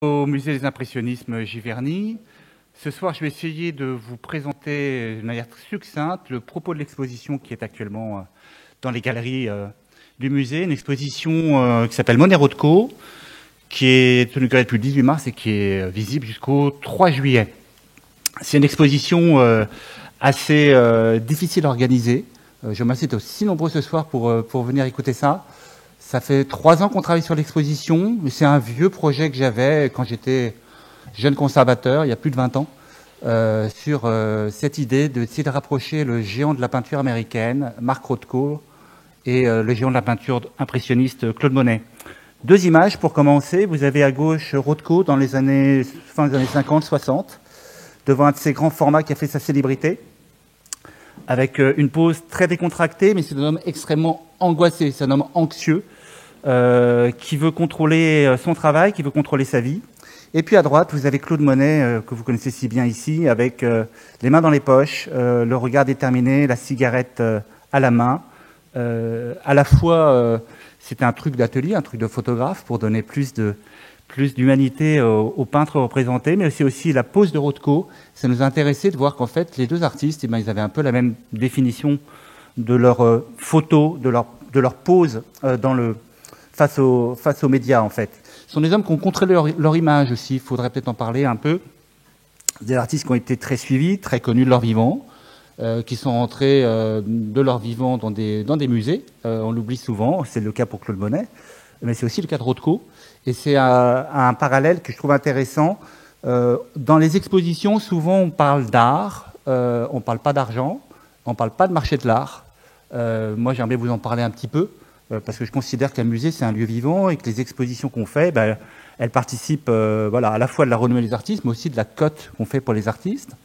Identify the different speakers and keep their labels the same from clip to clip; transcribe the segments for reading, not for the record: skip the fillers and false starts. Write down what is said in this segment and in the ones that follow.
Speaker 1: Au musée des impressionnismes Giverny. Ce soir, je vais essayer de vous présenter de manière succincte le propos de l'exposition qui est actuellement dans les galeries du musée. Une exposition qui s'appelle Monet Rothko, qui est tenue depuis le 18 mars et qui est visible jusqu'au 3 juillet. C'est une exposition assez difficile à organiser. Je vous remercie d'être aussi nombreux ce soir pour venir écouter ça. Ça fait 3 ans qu'on travaille sur l'exposition, mais c'est un vieux projet que j'avais quand j'étais jeune conservateur, il y a plus de 20 ans, sur cette idée d'essayer de rapprocher le géant de la peinture américaine, Mark Rothko, et le géant de la peinture impressionniste, Claude Monet. 2 images pour commencer. Vous avez à gauche Rothko dans les années, fin des années 50-60, devant un de ces grands formats qui a fait sa célébrité, avec une pose très décontractée, mais c'est un homme extrêmement angoissé, c'est un homme anxieux, qui veut contrôler son travail, qui veut contrôler sa vie. Et puis à droite, vous avez Claude Monet, que vous connaissez si bien ici, avec les mains dans les poches, le regard déterminé, la cigarette à la main. À la fois, c'est un truc d'atelier, un truc de photographe, pour donner plus d'humanité aux peintres représentés, mais c'est aussi la pose de Rothko. Ça nous a intéressé de voir qu'en fait, les deux artistes, ils avaient un peu la même définition de leur photo, de leur pose face aux médias, en fait. Ce sont des hommes qui ont contrôlé leur image aussi, il faudrait peut-être en parler un peu. Des artistes qui ont été très suivis, très connus de leur vivant, qui sont rentrés de leur vivant dans des musées. On l'oublie souvent, c'est le cas pour Claude Monet, mais c'est aussi le cas de Rothko. Et c'est un parallèle que je trouve intéressant. Dans les expositions, souvent on parle d'art, on ne parle pas d'argent, on ne parle pas de marché de l'art. Moi j'aimerais vous en parler un petit peu, parce que je considère qu'un musée c'est un lieu vivant et que les expositions qu'on fait, elles participent à la fois de la renommée des artistes, mais aussi de la cote qu'on fait pour les artistes.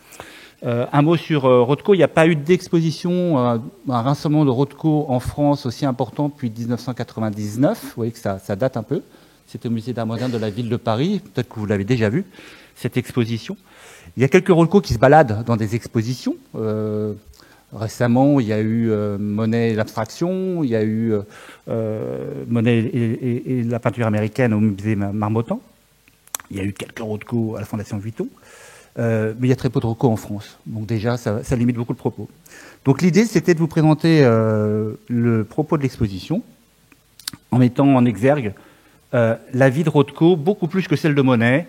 Speaker 1: Un mot sur Rothko, il n'y a pas eu d'exposition, un rassemblement de Rothko en France aussi important depuis 1999, vous voyez que ça date un peu. C'était au musée d'art moderne de la ville de Paris, peut-être que vous l'avez déjà vu, cette exposition. Il y a quelques Rothko qui se baladent dans des expositions. Récemment, il y a eu Monet et l'abstraction, il y a eu Monet et la peinture américaine au musée Marmottan. Il y a eu quelques Rothko à la Fondation Vuitton. Mais il y a très peu de Rothko en France. Donc déjà, ça limite beaucoup le propos. Donc l'idée, c'était de vous présenter le propos de l'exposition en mettant en exergue la vie de Rothko, beaucoup plus que celle de Monet.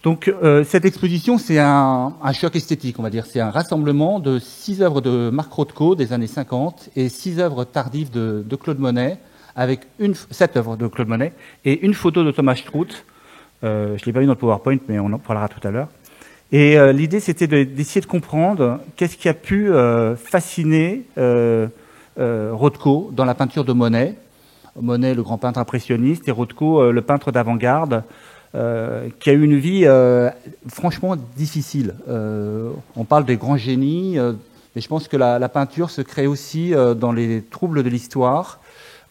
Speaker 1: Donc cette exposition, c'est un choc esthétique, on va dire. C'est un rassemblement de 6 œuvres de Mark Rothko des années 50 et 6 œuvres tardives de Claude Monet, avec 7 œuvres de Claude Monet et une photo de Thomas Struth. Je ne l'ai pas vu dans le PowerPoint, mais on en parlera tout à l'heure. Et l'idée, c'était d'essayer de comprendre qu'est-ce qui a pu fasciner Rothko dans la peinture de Monet. Monet, le grand peintre impressionniste, et Rothko, le peintre d'avant-garde, qui a eu une vie franchement difficile. On parle des grands génies, mais je pense que la peinture se crée aussi dans les troubles de l'histoire.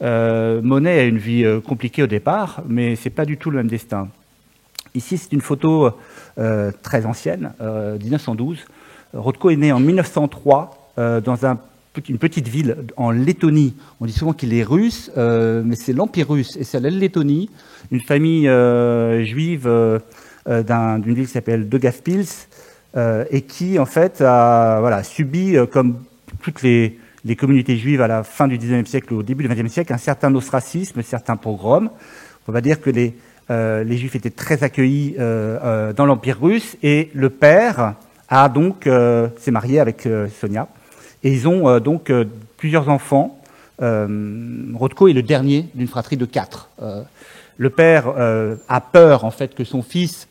Speaker 1: Monet a une vie compliquée au départ, mais c'est pas du tout le même destin. Ici, c'est une photo très ancienne, 1912. Rothko est né en 1903 dans une petite ville en Lettonie. On dit souvent qu'il est russe, mais c'est l'Empire russe. Et c'est la Lettonie, une famille juive d'une ville qui s'appelle Daugavpils, et qui, en fait, a subi, comme toutes les communautés juives à la fin du XIXe siècle, au début du XXe siècle, un certain ostracisme, certains pogroms. On va dire que les Juifs étaient très accueillis dans l'Empire russe, et le père s'est marié avec Sonia. Et ils ont plusieurs enfants. Rothko est le dernier d'une fratrie de 4. Le père a peur en fait que son fils,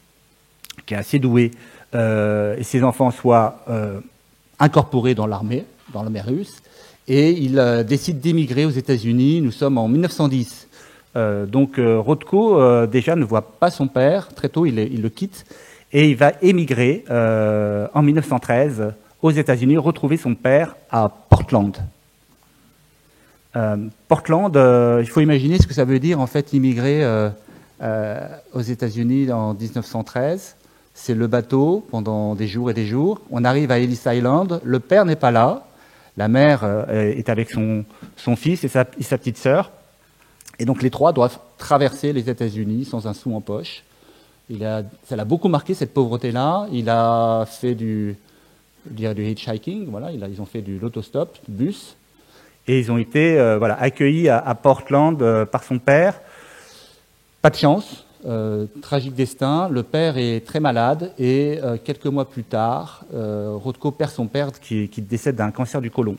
Speaker 1: qui est assez doué, et ses enfants soient incorporés dans l'armée russe, et il décide d'émigrer aux États-Unis. Nous sommes en 1910. Rothko déjà ne voit pas son père. Très tôt, il le quitte et il va émigrer en 1913 aux États-Unis, retrouver son père à Portland. Portland, il faut imaginer ce que ça veut dire en fait immigrer aux États-Unis en 1913. C'est le bateau pendant des jours et des jours. On arrive à Ellis Island, le père n'est pas là, la mère est avec son fils et sa petite sœur. Et donc les 3 doivent traverser les États-Unis sans un sou en poche. Ça l'a beaucoup marqué, cette pauvreté-là. Il a fait du hitchhiking, voilà, ils ont fait du l'autostop, du bus, et ils ont été accueillis à Portland par son père. Pas de chance, tragique destin. Le père est très malade et quelques mois plus tard, Rothko perd son père qui décède d'un cancer du côlon.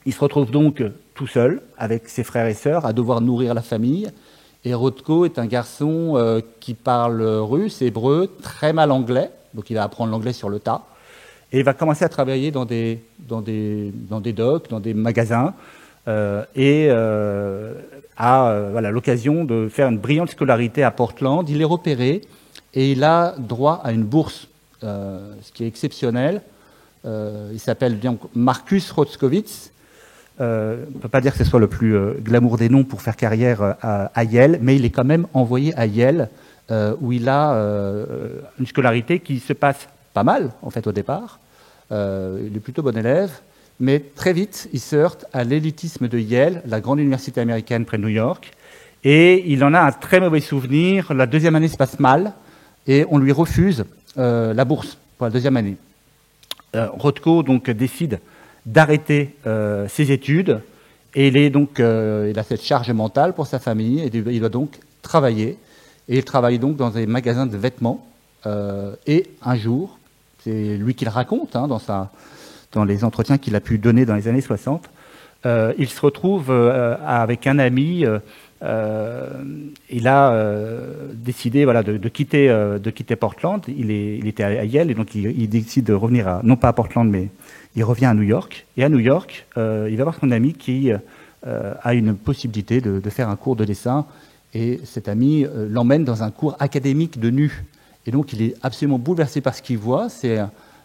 Speaker 1: Il se retrouve donc tout seul avec ses frères et sœurs à devoir nourrir la famille. Et Rothko est un garçon qui parle russe, hébreu, très mal anglais, donc il va apprendre l'anglais sur le tas. Et il va commencer à travailler dans des docks, dans des magasins, a l'occasion de faire une brillante scolarité à Portland. Il est repéré et il a droit à une bourse, ce qui est exceptionnel. Il s'appelle donc Marcus Rothkowitz. On ne peut pas dire que ce soit le plus glamour des noms pour faire carrière à Yale, mais il est quand même envoyé à Yale, où il a une scolarité qui se passe pas mal, en fait, au départ. Il est plutôt bon élève, mais très vite, il se heurte à l'élitisme de Yale, la grande université américaine près de New York, et il en a un très mauvais souvenir. La deuxième année se passe mal, et on lui refuse la bourse pour la deuxième année. Rothko donc décide d'arrêter ses études, et il a cette charge mentale pour sa famille, et il va donc travailler, et il travaille donc dans des magasins de vêtements, et un jour, c'est lui qui le raconte dans les entretiens qu'il a pu donner dans les années 60, il se retrouve avec un ami, il a décidé de quitter Portland. Il était à Yale, et donc il décide de revenir non pas à Portland, mais il revient à New York. Et à New York, il va voir son ami qui a une possibilité de faire un cours de dessin, et cet ami l'emmène dans un cours académique de nu. Et donc il est absolument bouleversé par ce qu'il voit, c'est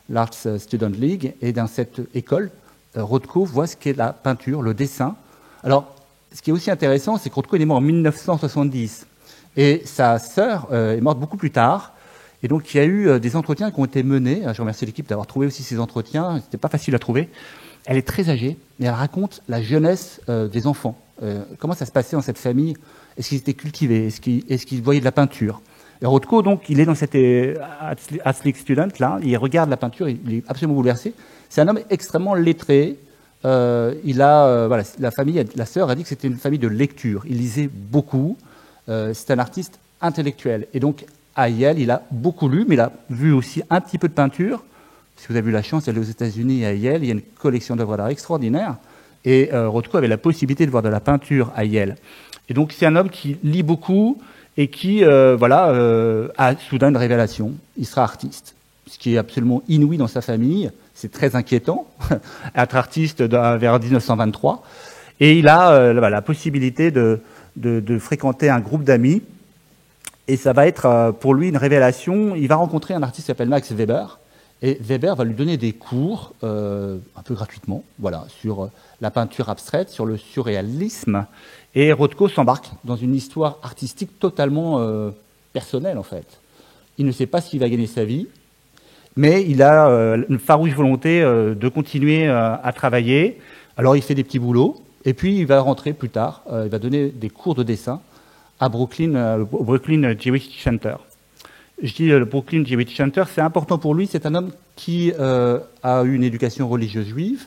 Speaker 1: l'Arts Student League, et dans cette école, Rothko voit ce qu'est la peinture, le dessin. Alors, ce qui est aussi intéressant, c'est que Rothko est mort en 1970, et sa sœur est morte beaucoup plus tard, et donc il y a eu des entretiens qui ont été menés. Je remercie l'équipe d'avoir trouvé aussi ces entretiens, c'était pas facile à trouver. Elle est très âgée, mais elle raconte la jeunesse des enfants. Comment ça se passait dans cette famille? Est-ce qu'ils étaient cultivés? Est-ce qu'ils voyaient de la peinture? Et Rothko, donc, il est dans cet Athlete Student, là, il regarde la peinture, il est absolument bouleversé. C'est un homme extrêmement lettré. La famille, la sœur a dit que c'était une famille de lecture. Il lisait beaucoup. C'est un artiste intellectuel. Et donc, à Yale, il a beaucoup lu, mais il a vu aussi un petit peu de peinture. Si vous avez eu la chance d'aller aux États-Unis, à Yale, il y a une collection d'œuvres d'art extraordinaire. Et Rothko avait la possibilité de voir de la peinture à Yale. Et donc, c'est un homme qui lit beaucoup, et qui a soudain une révélation. Il sera artiste, ce qui est absolument inouï dans sa famille. C'est très inquiétant, être artiste vers 1923. Et il a la possibilité de fréquenter un groupe d'amis, et ça va être pour lui une révélation. Il va rencontrer un artiste qui s'appelle Max Weber, et Weber va lui donner des cours, un peu gratuitement, sur la peinture abstraite, sur le surréalisme. Et Rothko s'embarque dans une histoire artistique totalement personnelle, en fait. Il ne sait pas s'il va gagner sa vie, mais il a une farouche volonté de continuer à travailler. Alors il fait des petits boulots, et puis il va rentrer plus tard, il va donner des cours de dessin à Brooklyn Jewish Center. Je dis le Brooklyn Jewish Center, c'est important pour lui, c'est un homme qui a eu une éducation religieuse juive,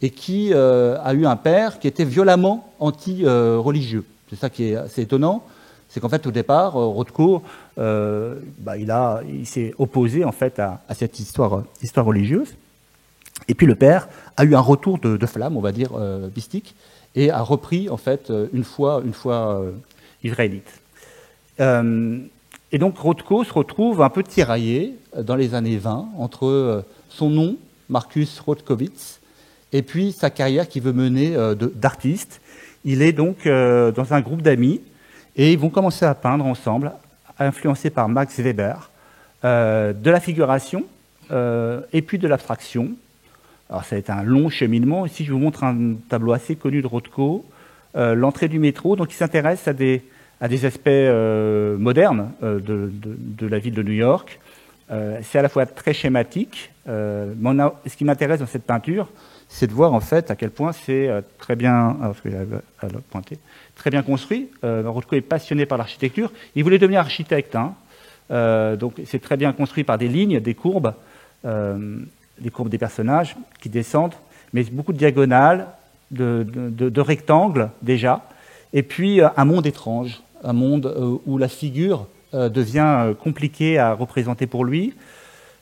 Speaker 1: et qui a eu un père qui était violemment anti-religieux. C'est ça qui est assez étonnant, c'est qu'en fait, au départ, Rothko, il s'est opposé en fait à cette histoire religieuse. Et puis le père a eu un retour de flamme, on va dire, mystique, et a repris en fait une foi israélite. Et donc Rothko se retrouve un peu tiraillé dans les années 20 entre son nom, Marcus Rothkowitz, et puis sa carrière qu'il veut mener d'artiste. Il est donc dans un groupe d'amis, et ils vont commencer à peindre ensemble, influencés par Max Weber, de la figuration et puis de l'abstraction. Alors ça a été un long cheminement. Ici, je vous montre un tableau assez connu de Rothko, l'entrée du métro. Donc il s'intéresse à des aspects modernes de la ville de New York. C'est à la fois très schématique, mais ce qui m'intéresse dans cette peinture, c'est de voir en fait à quel point c'est très bien, très bien construit. Rothko est passionné par l'architecture. Il voulait devenir architecte, Donc c'est très bien construit par des lignes, des courbes des personnages qui descendent, mais beaucoup de diagonales, de rectangles déjà, et puis un monde étrange, un monde où la figure devient compliquée à représenter pour lui.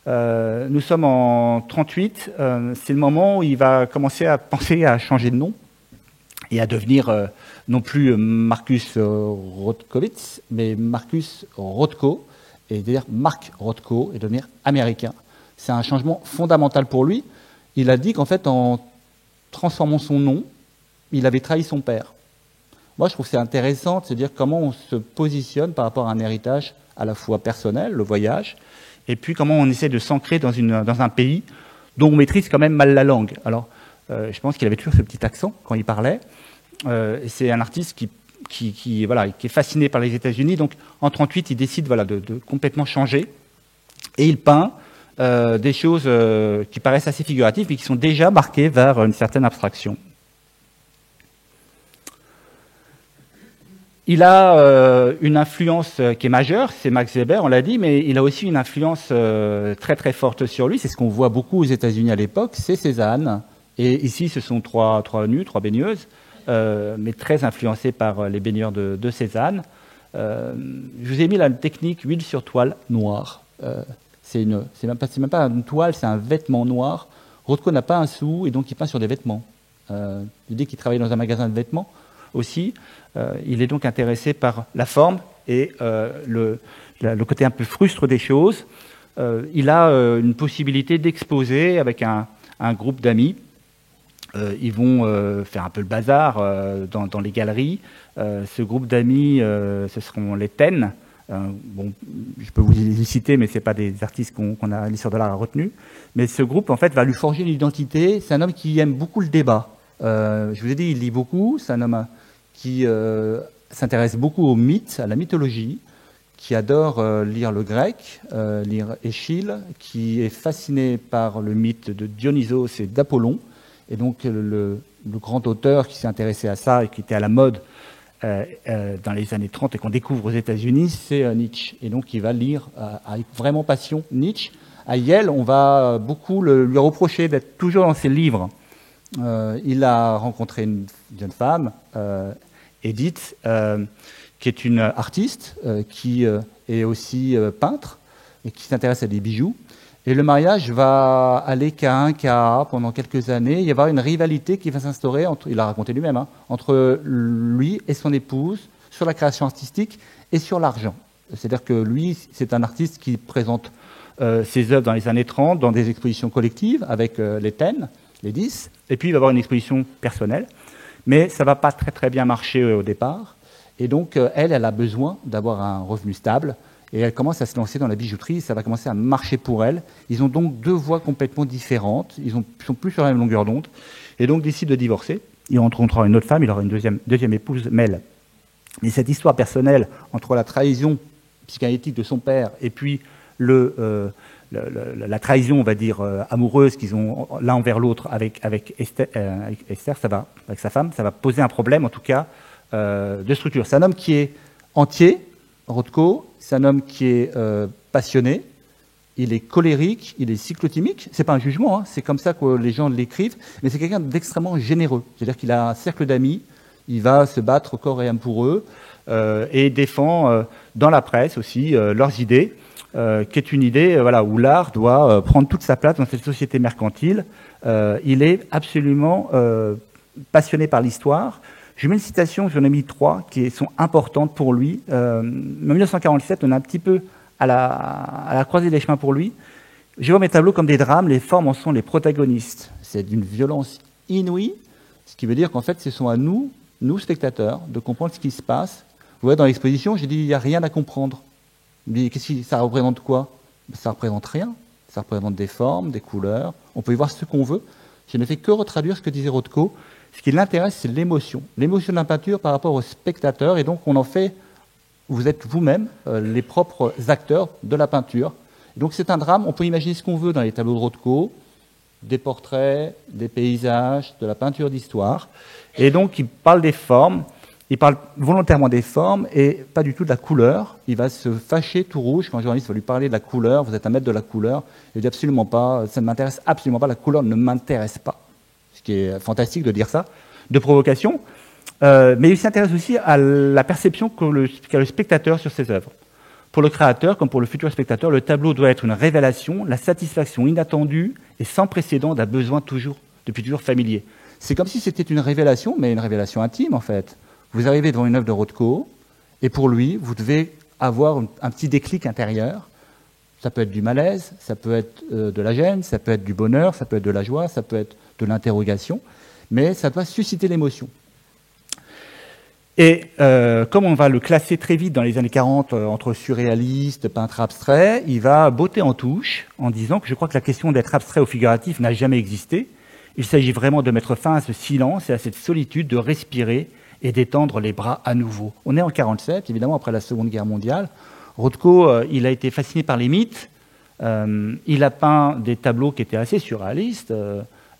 Speaker 1: Nous sommes en 38, c'est le moment où il va commencer à penser à changer de nom et à devenir non plus Marcus Rothkowitz, mais Marcus Rothko, et dire Marc Rothko et devenir américain. C'est un changement fondamental pour lui. Il a dit qu'en fait, en transformant son nom, il avait trahi son père. Moi, je trouve que c'est intéressant de se dire comment on se positionne par rapport à un héritage à la fois personnel, le voyage, et puis comment on essaie de s'ancrer dans un pays dont on maîtrise quand même mal la langue. Alors, je pense qu'il avait toujours ce petit accent quand il parlait. C'est un artiste qui est fasciné par les États-Unis. Donc, en 1938, il décide de complètement changer. Et il peint des choses qui paraissent assez figuratives, mais qui sont déjà marquées vers une certaine abstraction. Il a une influence qui est majeure, c'est Max Weber, on l'a dit, mais il a aussi une influence très très forte sur lui. C'est ce qu'on voit beaucoup aux États-Unis à l'époque, c'est Cézanne. Et ici, ce sont trois baigneuses, mais très influencées par les baigneurs de Cézanne. Je vous ai mis la technique huile sur toile noire. C'est même pas une toile, c'est un vêtement noir. Rothko n'a pas un sou et donc il peint sur des vêtements. Il dit qu'il travaille dans un magasin de vêtements aussi. Il est donc intéressé par la forme et le côté un peu frustre des choses. Il a une possibilité d'exposer avec un groupe d'amis. Ils vont faire un peu le bazar dans les galeries. Ce groupe d'amis, ce seront les Taine. Bon, je peux vous les citer, mais c'est pas des artistes qu'on a l'histoire de l'art a retenu. Mais ce groupe, en fait, va lui forger l'identité. C'est un homme qui aime beaucoup le débat. Je vous ai dit, il lit beaucoup. C'est un homme qui s'intéresse beaucoup aux mythes, à la mythologie, qui adore lire le grec, lire Échille, qui est fasciné par le mythe de Dionysos et d'Apollon. Et donc le grand auteur qui s'est intéressé à ça et qui était à la mode dans les années 30 et qu'on découvre aux États-Unis, c'est Nietzsche. Et donc il va lire avec vraiment passion Nietzsche. À Yale, on va beaucoup lui reprocher d'être toujours dans ses livres. Il a rencontré une jeune femme, Edith, qui est une artiste, qui est aussi peintre et qui s'intéresse à des bijoux. Et le mariage va aller cas un, cas A pendant quelques années. Il va y avoir une rivalité qui va s'instaurer, il a raconté lui-même, entre lui et son épouse sur la création artistique et sur l'argent. C'est-à-dire que lui, c'est un artiste qui présente ses œuvres dans les années 30 dans des expositions collectives avec les Taine, les 10, et puis il va avoir une exposition personnelle. Mais ça ne va pas très très bien marcher au départ. Et donc, elle a besoin d'avoir un revenu stable. Et elle commence à se lancer dans la bijouterie, ça va commencer à marcher pour elle. Ils ont donc deux voies complètement différentes, ils sont plus sur la même longueur d'onde, et donc décident de divorcer. Il rencontrera une autre femme, il aura une deuxième épouse, Mel. Mais cette histoire personnelle entre la trahison psychanalytique de son père et puis la trahison, on va dire, amoureuse qu'ils ont l'un envers l'autre avec Esther, avec sa femme, ça va poser un problème, en tout cas, de structure. C'est un homme qui est entier, Rothko, c'est un homme qui est passionné, il est colérique, il est cyclotimique. C'est pas un jugement, hein, c'est comme ça que les gens l'écrivent, mais c'est quelqu'un d'extrêmement généreux. C'est-à-dire qu'il a un cercle d'amis, il va se battre corps et âme pour eux, et défend dans la presse aussi leurs idées, qui est une idée où l'art doit prendre toute sa place dans cette société mercantile. Il est absolument passionné par l'histoire. J'ai mis une citation, j'en ai mis 3, qui sont importantes pour lui. En 1947, on est un petit peu à la croisée des chemins pour lui. Je vois mes tableaux comme des drames, les formes en sont les protagonistes. C'est d'une violence inouïe, ce qui veut dire qu'en fait, ce sont à nous spectateurs, de comprendre ce qui se passe. Vous voyez, dans l'exposition, j'ai dit, il n'y a rien à comprendre. Mais ça représente quoi? Ça représente rien. Ça représente des formes, des couleurs. On peut y voir ce qu'on veut. Je ne fais que retraduire ce que disait Rothko. Ce qui l'intéresse, c'est l'émotion. L'émotion de la peinture par rapport au spectateur. Et donc, on en fait, vous êtes vous-même les propres acteurs de la peinture. Et donc, c'est un drame. On peut imaginer ce qu'on veut dans les tableaux de Rothko, des portraits, des paysages, de la peinture d'histoire. Et donc, il parle des formes. Il parle volontairement des formes et pas du tout de la couleur. Il va se fâcher tout rouge quand un journaliste va lui parler de la couleur. Vous êtes un maître de la couleur. Il dit absolument pas, ça ne m'intéresse absolument pas, la couleur ne m'intéresse pas. Ce qui est fantastique de dire ça, de provocation. Mais il s'intéresse aussi à la perception qu'a le spectateur sur ses œuvres. Pour le créateur, comme pour le futur spectateur, le tableau doit être une révélation, la satisfaction inattendue et sans précédent d'un besoin depuis toujours familier. C'est comme si c'était une révélation, mais une révélation intime en fait. Vous arrivez devant une œuvre de Rothko, et pour lui, vous devez avoir un petit déclic intérieur. Ça peut être du malaise, ça peut être de la gêne, ça peut être du bonheur, ça peut être de la joie, ça peut être de l'interrogation, mais ça doit susciter l'émotion. Et comme on va le classer très vite dans les années 40 entre surréaliste, peintre abstrait, il va botter en touche en disant que je crois que la question d'être abstrait ou figuratif n'a jamais existé. Il s'agit vraiment de mettre fin à ce silence et à cette solitude, de respirer et d'étendre les bras à nouveau. On est en 1947, évidemment, après la Seconde Guerre mondiale. Rothko, il a été fasciné par les mythes. Il a peint des tableaux qui étaient assez surréalistes.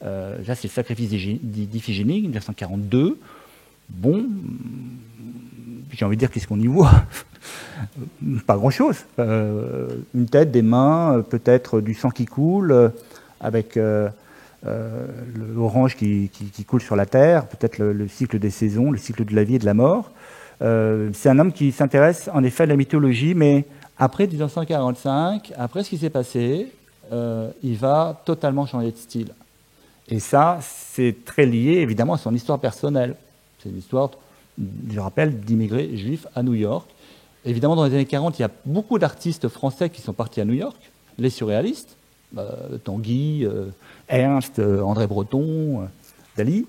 Speaker 1: Là, c'est le sacrifice d'Iphigénie, 1942. Bon, j'ai envie de dire, qu'est-ce qu'on y voit? Pas grand-chose. Une tête, des mains, peut-être du sang qui coule, avec l'orange qui coule sur la terre, peut-être le cycle des saisons, le cycle de la vie et de la mort. C'est un homme qui s'intéresse en effet à la mythologie, mais après 1945, après ce qui s'est passé, il va totalement changer de style. Et ça, c'est très lié évidemment à son histoire personnelle. C'est l'histoire, je rappelle, d'immigrés juifs à New York. Évidemment, dans les années 40, il y a beaucoup d'artistes français qui sont partis à New York, les surréalistes, Tanguy, Ernst, André Breton, Dali.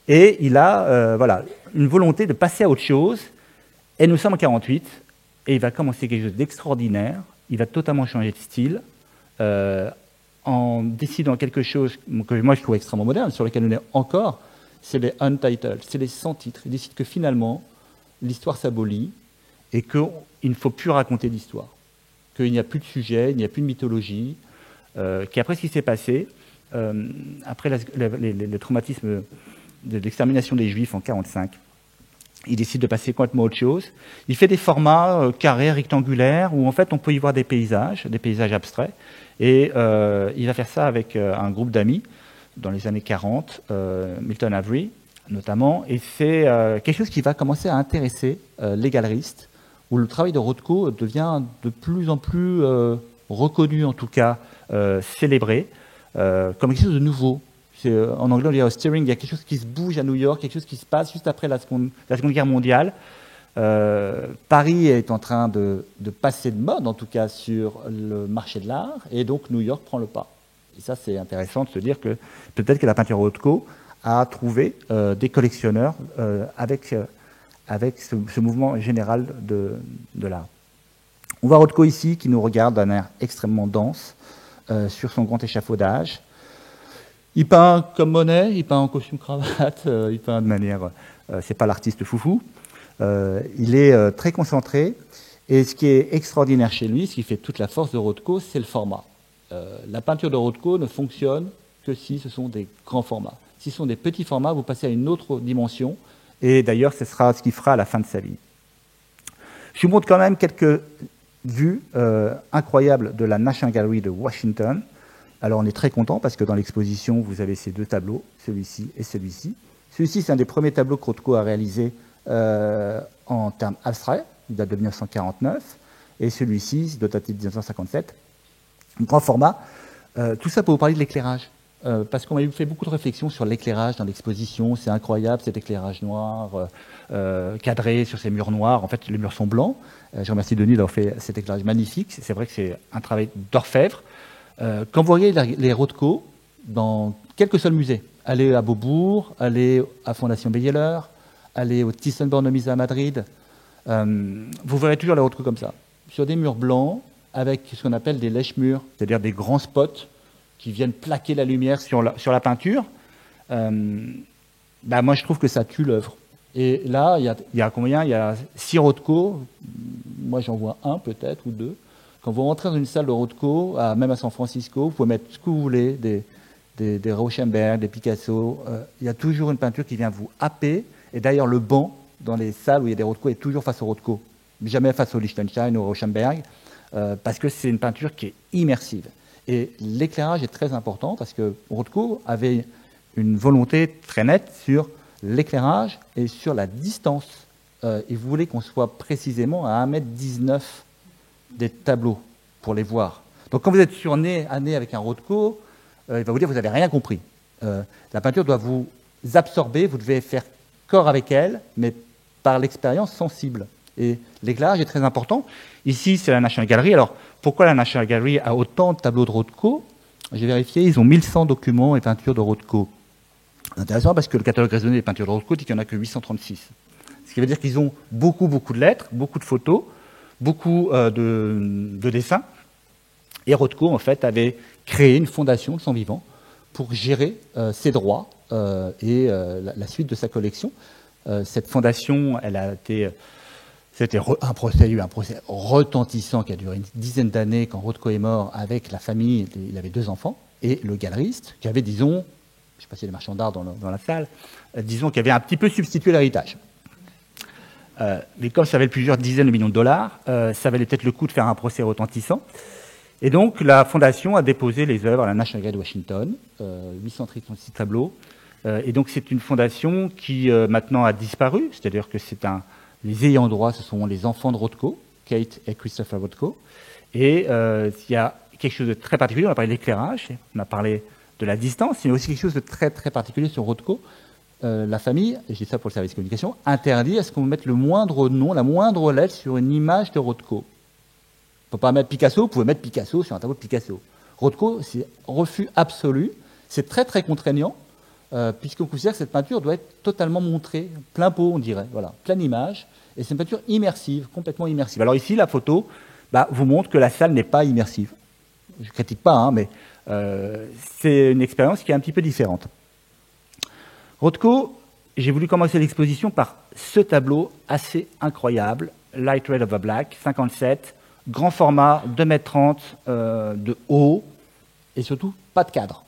Speaker 1: Et il a une volonté de passer à autre chose. Et nous sommes en 1948, et il va commencer quelque chose d'extraordinaire. Il va totalement changer de style, en décidant quelque chose que moi je trouve extrêmement moderne, sur lequel on est encore, c'est les untitled, c'est les sans-titres. Il décide que finalement, l'histoire s'abolit et qu'il ne faut plus raconter d'histoire, qu'il n'y a plus de sujet, il n'y a plus de mythologie, qu'après ce qui s'est passé, après le traumatisme de l'extermination des Juifs en 1945, il décide de passer complètement à autre chose. Il fait des formats carrés, rectangulaires, où en fait on peut y voir des paysages abstraits, et il va faire ça avec un groupe d'amis, dans les années 40, Milton Avery notamment, et c'est quelque chose qui va commencer à intéresser les galeristes, où le travail de Rothko devient de plus en plus reconnu, en tout cas célébré, comme quelque chose de nouveau. En anglais on dit stirring, il y a quelque chose qui se bouge à New York, quelque chose qui se passe juste après la Seconde Guerre mondiale. Paris est en train de passer de mode, en tout cas sur le marché de l'art, et donc New York prend le pas. Et ça, c'est intéressant de se dire que peut-être que la peinture Rothko a trouvé des collectionneurs avec ce mouvement général de l'art. On voit Rothko ici qui nous regarde d'un air extrêmement dense sur son grand échafaudage. Il peint comme Monet, il peint en costume cravate, il peint de manière... c'est pas l'artiste foufou. Il est très concentré. Et ce qui est extraordinaire chez lui, ce qui fait toute la force de Rothko, c'est le format. La peinture de Rothko ne fonctionne que si ce sont des grands formats. Si ce sont des petits formats, vous passez à une autre dimension. Et d'ailleurs, ce sera ce qu'il fera à la fin de sa vie. Je vous montre quand même quelques vues incroyables de la National Gallery de Washington. Alors on est très content parce que dans l'exposition, vous avez ces deux tableaux, celui-ci et celui-ci. Celui-ci, c'est un des premiers tableaux que Rothko a réalisé en termes abstraits. Il date de 1949. Et celui-ci, il doit dater de 1957. Grand format. Tout ça pour vous parler de l'éclairage. Parce qu'on a fait beaucoup de réflexions sur l'éclairage dans l'exposition. C'est incroyable, cet éclairage noir, cadré sur ces murs noirs. En fait, les murs sont blancs. Je remercie Denis d'avoir fait cet éclairage magnifique. C'est vrai que c'est un travail d'orfèvre. Quand vous regardez les Rothko, dans quel que soit le musée, allez à Beaubourg, allez à Fondation Beyeler, allez au Thyssen-Bornemisza à Madrid, vous verrez toujours les Rothko comme ça, sur des murs blancs, avec ce qu'on appelle des lèche-murs, c'est-à-dire des grands spots qui viennent plaquer la lumière sur la peinture. Moi, je trouve que ça tue l'œuvre. Et là, il y a combien? Il y a 6 Rothko, moi j'en vois un peut-être, ou 2. Quand vous rentrez dans une salle de Rothko, même à San Francisco, vous pouvez mettre ce que vous voulez, des Rauschenberg, des Picasso. Il y a toujours une peinture qui vient vous happer. Et d'ailleurs, le banc
Speaker 2: dans les salles où il y a des Rothko est toujours face au Rothko, jamais face au Liechtenstein ou au Rauschenberg, parce que c'est une peinture qui est immersive. Et l'éclairage est très important parce que Rothko avait une volonté très nette sur l'éclairage et sur la distance. Il voulait qu'on soit précisément à 1,19 m des tableaux pour les voir. Donc quand vous êtes sur nez à nez avec un Rothko, il va vous dire que vous n'avez rien compris. La peinture doit vous absorber, vous devez faire corps avec elle, mais par l'expérience sensible. Et l'éclairage est très important. Ici, c'est la National Gallery. Alors, pourquoi la National Gallery a autant de tableaux de Rothko? J'ai vérifié, ils ont 1100 documents et peintures de Rothko. C'est intéressant parce que le catalogue raisonné des peintures de Rothko dit qu'il n'y en a que 836. Ce qui veut dire qu'ils ont beaucoup de lettres, beaucoup de photos, beaucoup de dessins. Et Rothko, en fait, avait créé une fondation de son vivant pour gérer ses droits et la suite de sa collection. Cette fondation, elle a été... C'était il y a eu un procès retentissant qui a duré une dizaine d'années quand Rothko est mort avec la famille. Il avait 2 enfants. Et le galeriste, qui avait, disons, je ne sais pas s'il y a des marchands d'art dans la salle, disons, qui avait un petit peu substitué l'héritage. Mais comme ça valait plusieurs dizaines de millions de dollars, ça valait peut-être le coup de faire un procès retentissant. Et donc, la fondation a déposé les œuvres à la National Gallery de Washington, 836 tableaux. Et donc, c'est une fondation qui maintenant a disparu, c'est-à-dire que les ayants droit, ce sont les enfants de Rothko, Kate et Christopher Rothko. Et il y a quelque chose de très particulier, on a parlé de l'éclairage, on a parlé de la distance, il y a aussi quelque chose de très particulier sur Rothko. La famille, et je dis ça pour le service de communication, interdit à ce qu'on mette le moindre nom, la moindre lettre sur une image de Rothko. On ne peut pas mettre Picasso, vous pouvez mettre Picasso sur un tableau de Picasso. Rothko, c'est refus absolu, c'est très contraignant, puisqu'on considère que cette peinture doit être totalement montrée, plein pot on dirait, voilà, pleine image, et c'est une peinture immersive, complètement immersive. Alors ici, la photo vous montre que la salle n'est pas immersive. Je ne critique pas, hein, mais c'est une expérience qui est un petit peu différente. Rothko, j'ai voulu commencer l'exposition par ce tableau assez incroyable, Light Red Over Black, 57, grand format, 2,30 m de haut, et surtout pas de cadre.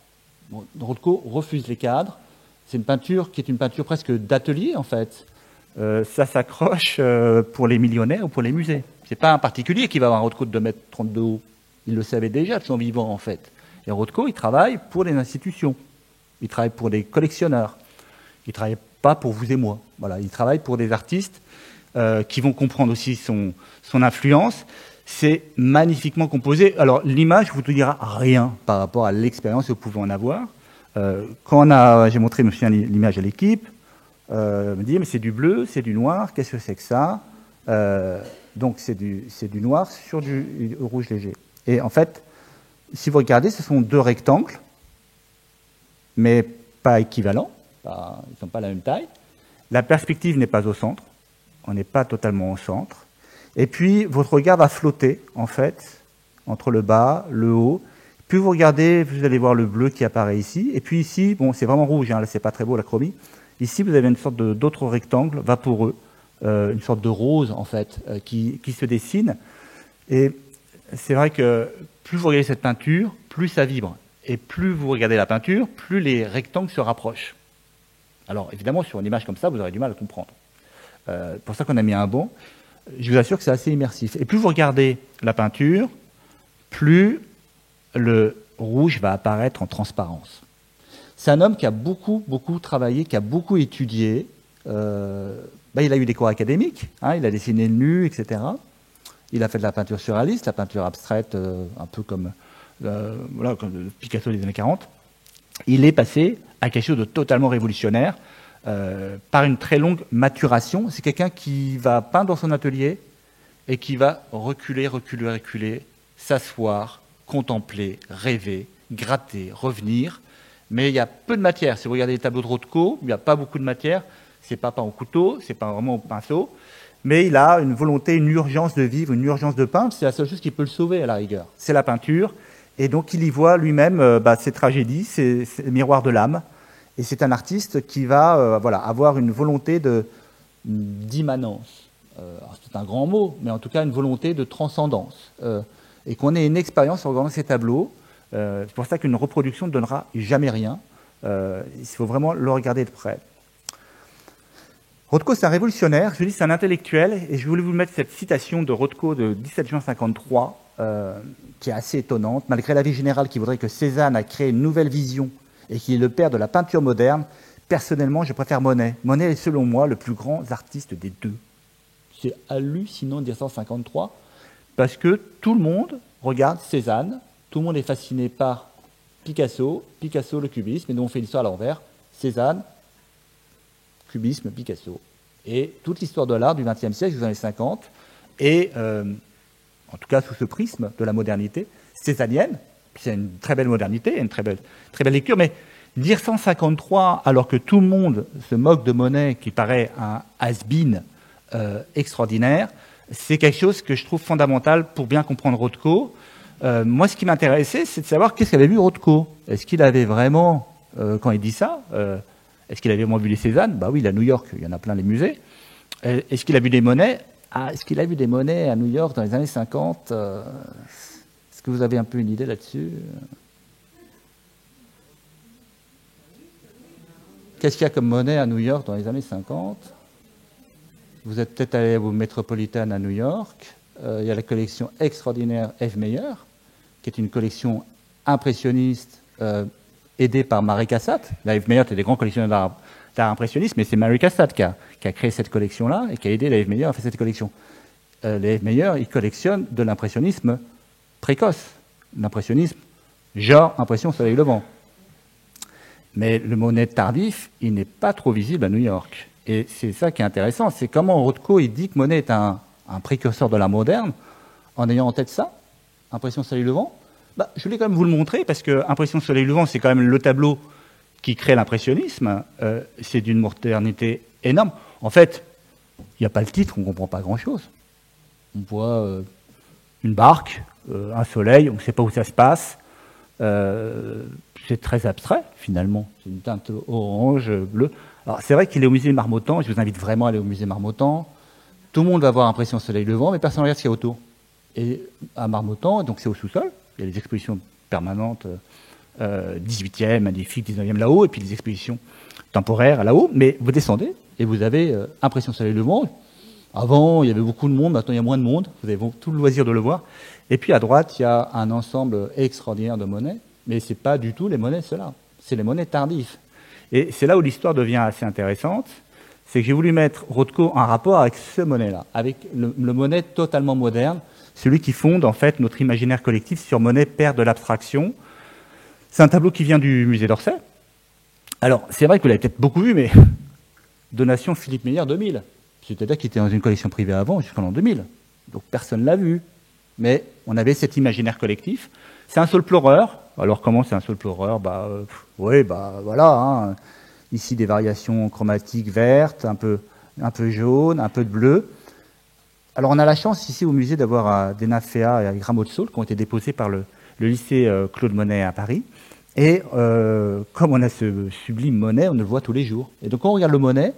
Speaker 2: Bon, Rothko refuse les cadres. C'est une peinture qui est une peinture presque d'atelier, en fait. Ça s'accroche pour les millionnaires ou pour les musées. C'est pas un particulier qui va avoir un Rothko de 2,30 m de haut. Il le savait déjà de son vivant, en fait. Et Rothko, il travaille pour les institutions. Il travaille pour des collectionneurs. Il ne travaille pas pour vous et moi. Voilà, il travaille pour des artistes qui vont comprendre aussi son influence. C'est magnifiquement composé. Alors, l'image ne vous dira rien par rapport à l'expérience que vous pouvez en avoir. Quand j'ai montré l'image à l'équipe, me dit, mais c'est du bleu, c'est du noir, qu'est-ce que c'est que ça? Donc, c'est du noir sur du rouge léger. Et en fait, si vous regardez, ce sont 2 rectangles, mais pas équivalents. Ils ne sont pas la même taille. La perspective n'est pas au centre. On n'est pas totalement au centre. Et puis, votre regard va flotter, en fait, entre le bas, le haut. Puis vous regardez, vous allez voir le bleu qui apparaît ici. Et puis ici, bon, c'est vraiment rouge, hein, là, c'est pas très beau, la chromie. Ici, vous avez une sorte d'autre rectangle vaporeux, une sorte de rose, en fait, qui se dessine. Et c'est vrai que plus vous regardez cette peinture, plus ça vibre. Et plus vous regardez la peinture, plus les rectangles se rapprochent. Alors, évidemment, sur une image comme ça, vous aurez du mal à comprendre. C'est pour ça qu'on a mis un banc. Je vous assure que c'est assez immersif. Et plus vous regardez la peinture, plus le rouge va apparaître en transparence. C'est un homme qui a beaucoup travaillé, qui a beaucoup étudié. Il a eu des cours académiques, hein, il a dessiné nu, etc. Il a fait de la peinture surréaliste, la peinture abstraite, un peu comme Picasso des années 40. Il est passé à quelque chose de totalement révolutionnaire par une très longue maturation. C'est quelqu'un qui va peindre dans son atelier et qui va reculer, s'asseoir, contempler, rêver, gratter, revenir. Mais il y a peu de matière. Si vous regardez les tableaux de Rothko, il n'y a pas beaucoup de matière. C'est pas peint au couteau, c'est pas vraiment au pinceau. Mais il a une volonté, une urgence de vivre, une urgence de peindre. C'est la seule chose qui peut le sauver à la rigueur. C'est la peinture. Et donc il y voit lui-même ses tragédies, c'est le miroir de l'âme. Et c'est un artiste qui va avoir une volonté d'immanence. C'est un grand mot, mais en tout cas une volonté de transcendance. Et qu'on ait une expérience en regardant ces tableaux. C'est pour ça qu'une reproduction ne donnera jamais rien. Il faut vraiment le regarder de près.
Speaker 1: Rothko, c'est un révolutionnaire, je dis c'est un intellectuel, et je voulais vous mettre cette citation de Rothko de 17 juin 53, qui est assez étonnante. Malgré l'avis général qui voudrait que Cézanne a créé une nouvelle vision et qu'il est le père de la peinture moderne, personnellement, je préfère Monet. Monet est, selon moi, le plus grand artiste des deux. C'est hallucinant de dire ça en 53, parce que tout le monde regarde Cézanne, tout le monde est fasciné par Picasso, le cubisme, et nous on fait l'histoire à l'envers, Cézanne, cubisme, Picasso. Et toute l'histoire de l'art du XXe siècle, des années 50, et en tout cas sous ce prisme de la modernité cézannienne, c'est une très belle modernité, une très belle lecture, mais dire 153 alors que tout le monde se moque de Monet, qui paraît un has-been extraordinaire, c'est quelque chose que je trouve fondamental pour bien comprendre Rothko. Moi, ce qui m'intéressait, c'est de savoir qu'est-ce qu'avait vu Rothko. Est-ce qu'il avait vraiment, quand il dit ça, est-ce qu'il avait vraiment vu les Cézanne? Bah oui, il est à New York, il y en a plein les musées. Est-ce qu'il a vu des Monet? Est-ce qu'il a vu des Monet à New York dans les années 50? Est-ce que vous avez un peu une idée là-dessus? Qu'est-ce qu'il y a comme Monet à New York dans les années 50? Vous êtes peut-être allé au Metropolitan à New York. Il y a la collection extraordinaire Eve Meyer, qui est une collection impressionniste aidée par Mary Cassatt. La Eve Meyer était des grands collectionneurs d'art impressionniste, mais c'est Mary Cassatt qui a créé cette collection-là et qui a aidé la Eve Meyer à faire cette collection. Les Eve Meyer, ils collectionnent de l'impressionnisme précoce, l'impressionnisme genre impression soleil levant. Mais le Monet tardif, il n'est pas trop visible à New York. Et c'est ça qui est intéressant, c'est comment Rothko il dit que Monet est un précurseur de l'art moderne, en ayant en tête ça, Impression soleil levant. Je voulais quand même vous le montrer, parce que Impression soleil levant, c'est quand même le tableau qui crée l'impressionnisme. C'est d'une modernité énorme. En fait, il n'y a pas le titre, on ne comprend pas grand-chose. On voit une barque, un soleil, on ne sait pas où ça se passe. C'est très abstrait, finalement. C'est une teinte orange, bleue. Alors, c'est vrai qu'il est au musée Marmottan, je vous invite vraiment à aller au musée Marmottan. Tout le monde va avoir Impression soleil levant, mais personne ne regarde ce qu'il y a autour. Et à Marmottan, donc c'est au sous-sol, il y a des expositions permanentes, 18e, magnifique, 19e là-haut, et puis des expositions temporaires là-haut, mais vous descendez, et vous avez Impression soleil levant. Avant, il y avait beaucoup de monde, maintenant il y a moins de monde, vous avez tout le loisir de le voir. Et puis à droite, il y a un ensemble extraordinaire de Monet, mais ce n'est pas du tout les Monet ceux-là, c'est les Monet tardifs. Et c'est là où l'histoire devient assez intéressante, c'est que j'ai voulu mettre Rothko en rapport avec ce Monet-là, avec le Monet totalement moderne, celui qui fonde en fait notre imaginaire collectif sur Monet, père de l'abstraction. C'est un tableau qui vient du musée d'Orsay. Alors, c'est vrai que vous l'avez peut-être beaucoup vu, mais donation Philippe Meyer 2000. C'est-à-dire qu'il était dans une collection privée avant, jusqu'en l'an 2000. Donc personne ne l'a vu. Mais on avait cet imaginaire collectif. C'est un saule pleureur. Alors comment c'est un saule pleureur? Voilà. Hein. Ici des variations chromatiques vertes, un peu jaune, un peu de bleu. Alors on a la chance ici au musée d'avoir des nymphéas et des rameaux de saule qui ont été déposés par le lycée Claude Monet à Paris. Et comme on a ce sublime Monet, on le voit tous les jours. Et donc quand on regarde le Monet,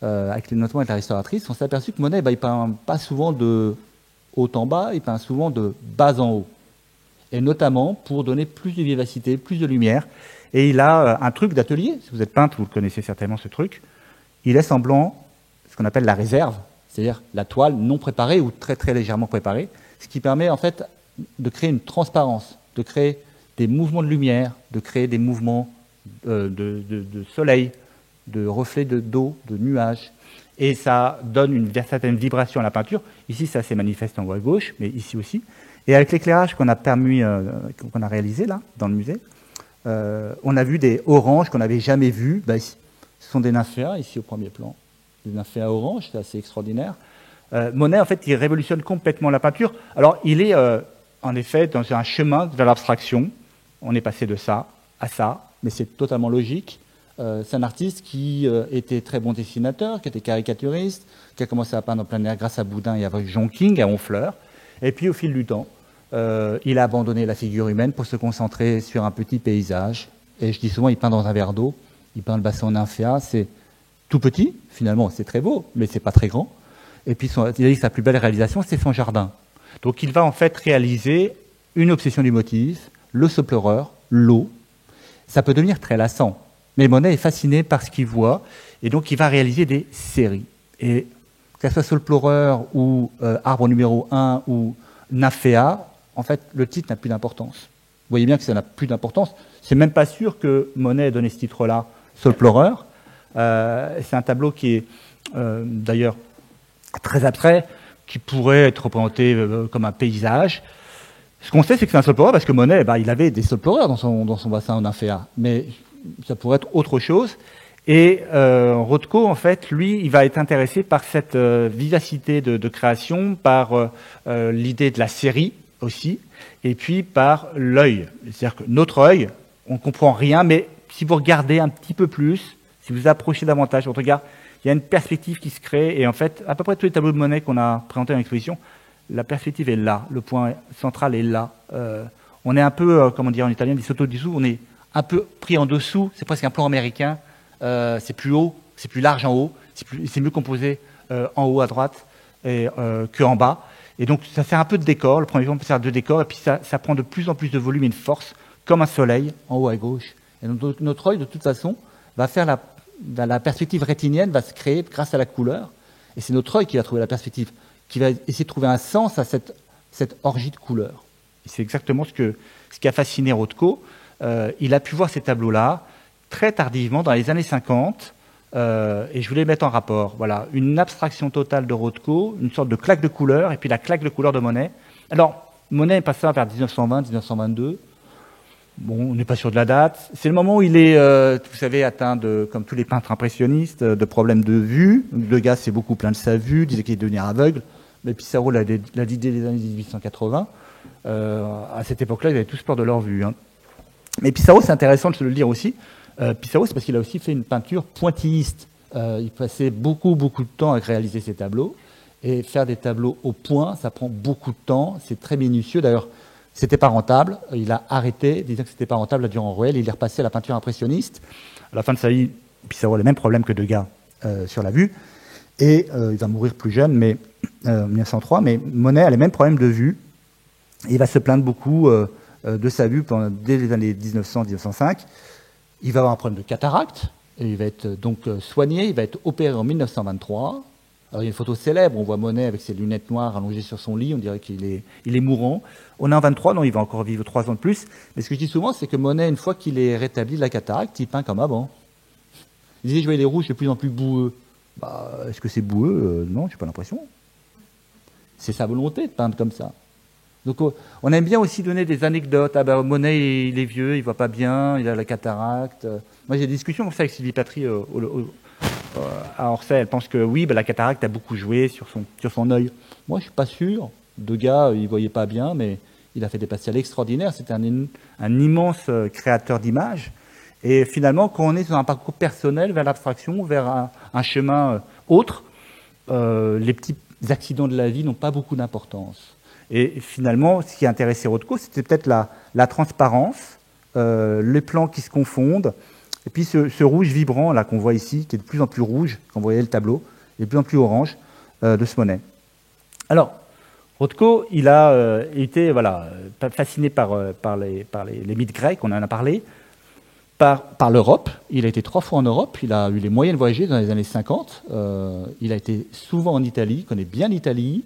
Speaker 1: notamment avec la restauratrice, on s'est aperçu que Monet, il peint pas souvent de haut en bas, il peint souvent de bas en haut. Et notamment pour donner plus de vivacité, plus de lumière. Et il a un truc d'atelier, si vous êtes peintre, vous le connaissez certainement ce truc, il laisse en blanc ce qu'on appelle la réserve, c'est-à-dire la toile non préparée ou très très légèrement préparée, ce qui permet en fait de créer une transparence, de créer des mouvements de lumière, de créer des mouvements de soleil, de reflets d'eau, de nuages. Et ça donne une certaine vibration à la peinture. Ici, ça c'est manifeste en haut à gauche, mais ici aussi. Et avec l'éclairage qu'on a réalisé là, dans le musée, on a vu des oranges qu'on n'avait jamais vues. Ce sont des nymphéas, ici au premier plan. Des nymphéas oranges, c'est assez extraordinaire. Monet, en fait, il révolutionne complètement la peinture. Alors, il est en effet dans un chemin vers l'abstraction. On est passé de ça à ça, mais c'est totalement logique. C'est un artiste qui était très bon dessinateur, qui était caricaturiste, qui a commencé à peindre en plein air grâce à Boudin et avec Jonking à Honfleur. Et puis, au fil du temps, il a abandonné la figure humaine pour se concentrer sur un petit paysage. Et je dis souvent, il peint dans un verre d'eau. Il peint le bassin nymphéa. C'est tout petit, finalement, c'est très beau, mais c'est pas très grand. Et puis, il a dit que sa plus belle réalisation, c'est son jardin. Donc, il va en fait réaliser une obsession du motif, le saule pleureur, l'eau. Ça peut devenir très lassant. Mais Monet est fasciné par ce qu'il voit, et donc il va réaliser des séries.
Speaker 2: Et que ce soit Solplorer ou Arbre numéro 1 ou Nymphéa, en fait, le titre n'a plus d'importance. Vous voyez bien que ça n'a plus d'importance. C'est même pas sûr que Monet ait donné ce titre-là, Solplorer. C'est un tableau qui est d'ailleurs très abstrait, qui pourrait être représenté comme un paysage. Ce qu'on sait, c'est que c'est un Solplorer parce que Monet, il avait des Solplorers dans son bassin en Nymphéa, mais ça pourrait être autre chose. Et Rothko, en fait, lui, il va être intéressé par cette vivacité de création, par l'idée de la série aussi, et puis par l'œil. C'est-à-dire que notre œil, on ne comprend rien, mais si vous regardez un petit peu plus, si vous approchez davantage votre regard, il y a une perspective qui se crée. Et en fait, à peu près tous les tableaux de Monet qu'on a présentés dans l'exposition, la perspective est là, le point central est là. On est un peu, comment dire en italien, dit sotto dessous, on est un peu pris en dessous, c'est presque un plan américain. C'est plus haut, c'est plus large en haut, c'est mieux composé en haut à droite qu'en bas. Et donc ça sert un peu de décor, le premier plan peut servir de décor, et puis ça prend de plus en plus de volume et de force, comme un soleil en haut à gauche. Et donc notre œil, de toute façon, va faire la perspective rétinienne, va se créer grâce à la couleur, et c'est notre œil qui va trouver la perspective, qui va essayer de trouver un sens à cette orgie de couleurs. Et c'est exactement ce qui a fasciné Rothko. Il a pu voir ces tableaux-là très tardivement, dans les années 50, et je voulais mettre en rapport. Voilà, une abstraction totale de Rothko, une sorte de claque de couleurs, et puis la claque de couleurs de Monet. Alors, Monet est passé vers 1920, 1922. Bon, on n'est pas sûr de la date. C'est le moment où il est, vous savez, atteint comme tous les peintres impressionnistes, de problèmes de vue. Degas s'est beaucoup plaint de sa vue, disait qu'il est devenu aveugle. Mais Pissarro l'a dit dès les années 1880. À cette époque-là, ils avaient tous peur de leur vue. Hein. Mais Pissarro, c'est intéressant de se le dire aussi. Pissarro, c'est parce qu'il a aussi fait une peinture pointilliste. Il passait beaucoup de temps à réaliser ses tableaux. Et faire des tableaux au point, ça prend beaucoup de temps. C'est très minutieux. D'ailleurs, c'était pas rentable. Il a arrêté, disant que c'était pas rentable, la Durand-Ruel. Il est repassé à la peinture impressionniste. À la fin de sa vie, Pissarro a les mêmes problèmes que Degas sur la vue. Et il va mourir plus jeune, mais en 1903. Mais Monet a les mêmes problèmes de vue. Et il va se plaindre beaucoup de sa vue dès les années 1900-1905. Il va avoir un problème de cataracte, et il va être donc soigné, il va être opéré en 1923. Alors il y a une photo célèbre, on voit Monet avec ses lunettes noires allongées sur son lit, on dirait qu'il est mourant. On est en 23, non, il va encore vivre 3 ans de plus. Mais ce que je dis souvent, c'est que Monet, une fois qu'il est rétabli de la cataracte, il peint comme avant. Il disait, je voyais les rouges de plus en plus boueux. Est-ce que c'est boueux Non, j'ai pas l'impression. C'est sa volonté de peindre comme ça. Donc on aime bien aussi donner des anecdotes. Monet, il est vieux, il voit pas bien, il a la cataracte. Moi, j'ai des discussions comme ça avec Sylvie Patry à Orsay. Elle pense que oui, la cataracte a beaucoup joué sur son œil. Moi, je suis pas sûr. Degas, il voyait pas bien, mais il a fait des pastels extraordinaires. C'était un immense créateur d'images. Et finalement, quand on est dans un parcours personnel vers l'abstraction, vers un chemin autre, les petits accidents de la vie n'ont pas beaucoup d'importance. Et finalement, ce qui a intéressé Rothko, c'était peut-être la transparence, les plans qui se confondent, et puis ce rouge vibrant là qu'on voit ici, qui est de plus en plus rouge, quand vous voyez le tableau, et de plus en plus orange de ce Monet. Alors, Rothko, il a été fasciné par les mythes grecs, on en a parlé, par l'Europe. Il a été 3 fois en Europe, il a eu les moyens de voyager dans les années 50, il a été souvent en Italie, il connaît bien l'Italie,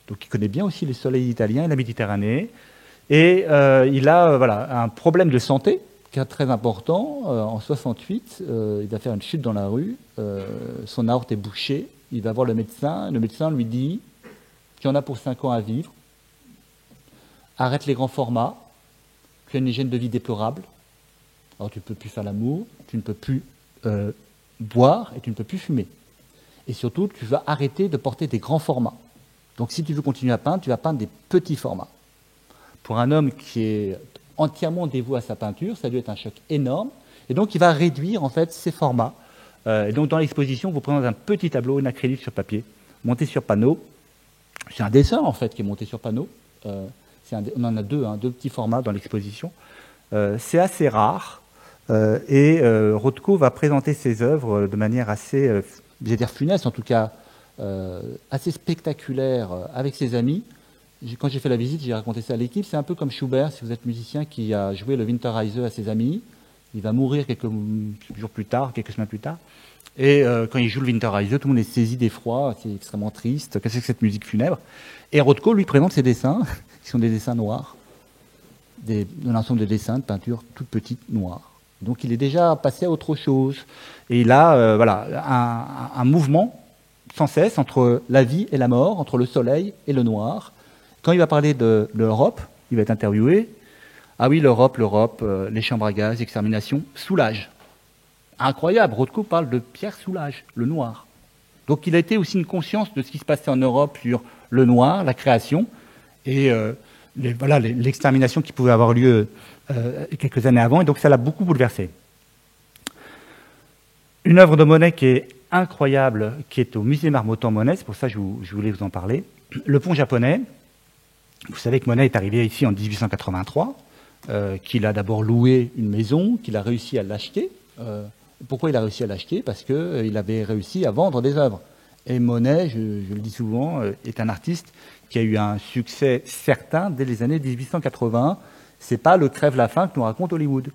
Speaker 2: donc il connaît bien aussi les soleils italiens et la Méditerranée. Et il a un problème de santé qui est très important. En 68, il va faire une chute dans la rue. Son aorte est bouchée. Il va voir le médecin. Le médecin lui dit tu en as pour 5 ans à vivre. Arrête les grands formats. Tu as une hygiène de vie déplorable. Alors tu ne peux plus faire l'amour, tu ne peux plus boire et tu ne peux plus fumer. Et surtout, tu vas arrêter de porter des grands formats. Donc si tu veux continuer à peindre, tu vas peindre des petits formats. Pour un homme qui est entièrement dévoué à sa peinture, ça doit être un choc énorme. Et donc il va réduire en fait ses formats. Et donc dans l'exposition, vous prenez un petit tableau, une acrylique sur papier, monté sur panneau. C'est un dessin en fait qui est monté sur panneau. On en a deux petits formats dans l'exposition. C'est assez rare. Et Rothko va présenter ses œuvres de manière assez, je vais dire funeste en tout cas, assez spectaculaire avec ses amis. Quand j'ai fait la visite, j'ai raconté ça à l'équipe. C'est un peu comme Schubert, si vous êtes musicien, qui a joué le Winterreise à ses amis. Il va mourir quelques jours plus tard, quelques semaines plus tard. Et quand il joue le Winterreise, tout le monde est saisi d'effroi, c'est extrêmement triste. Qu'est-ce que c'est que cette musique funèbre? Et Rothko lui présente ses dessins, qui sont des dessins noirs, un ensemble de dessins, de peintures toutes petites noires. Donc il est déjà passé à autre chose. Et il a un mouvement sans cesse entre la vie et la mort, entre le soleil et le noir. Quand il va parler de l'Europe, il va être interviewé. Ah oui, l'Europe, les chambres à gaz, l'extermination, Soulages. Incroyable, Rothko parle de Pierre Soulages, le noir. Donc il a été aussi une conscience de ce qui se passait en Europe sur le noir, la création, et l'extermination qui pouvait avoir lieu quelques années avant, et donc ça l'a beaucoup bouleversé. Une œuvre de Monet qui est incroyable, qui est au musée Marmottan-Monet, c'est pour ça que je voulais vous en parler. Le pont japonais. Vous savez que Monet est arrivé ici en 1883, qu'il a d'abord loué une maison, qu'il a réussi à l'acheter. Pourquoi il a réussi à l'acheter? Parce qu'il avait réussi à vendre des œuvres. Et Monet, je le dis souvent, est un artiste qui a eu un succès certain dès les années 1880. C'est pas le crève-la-faim que nous raconte Hollywood.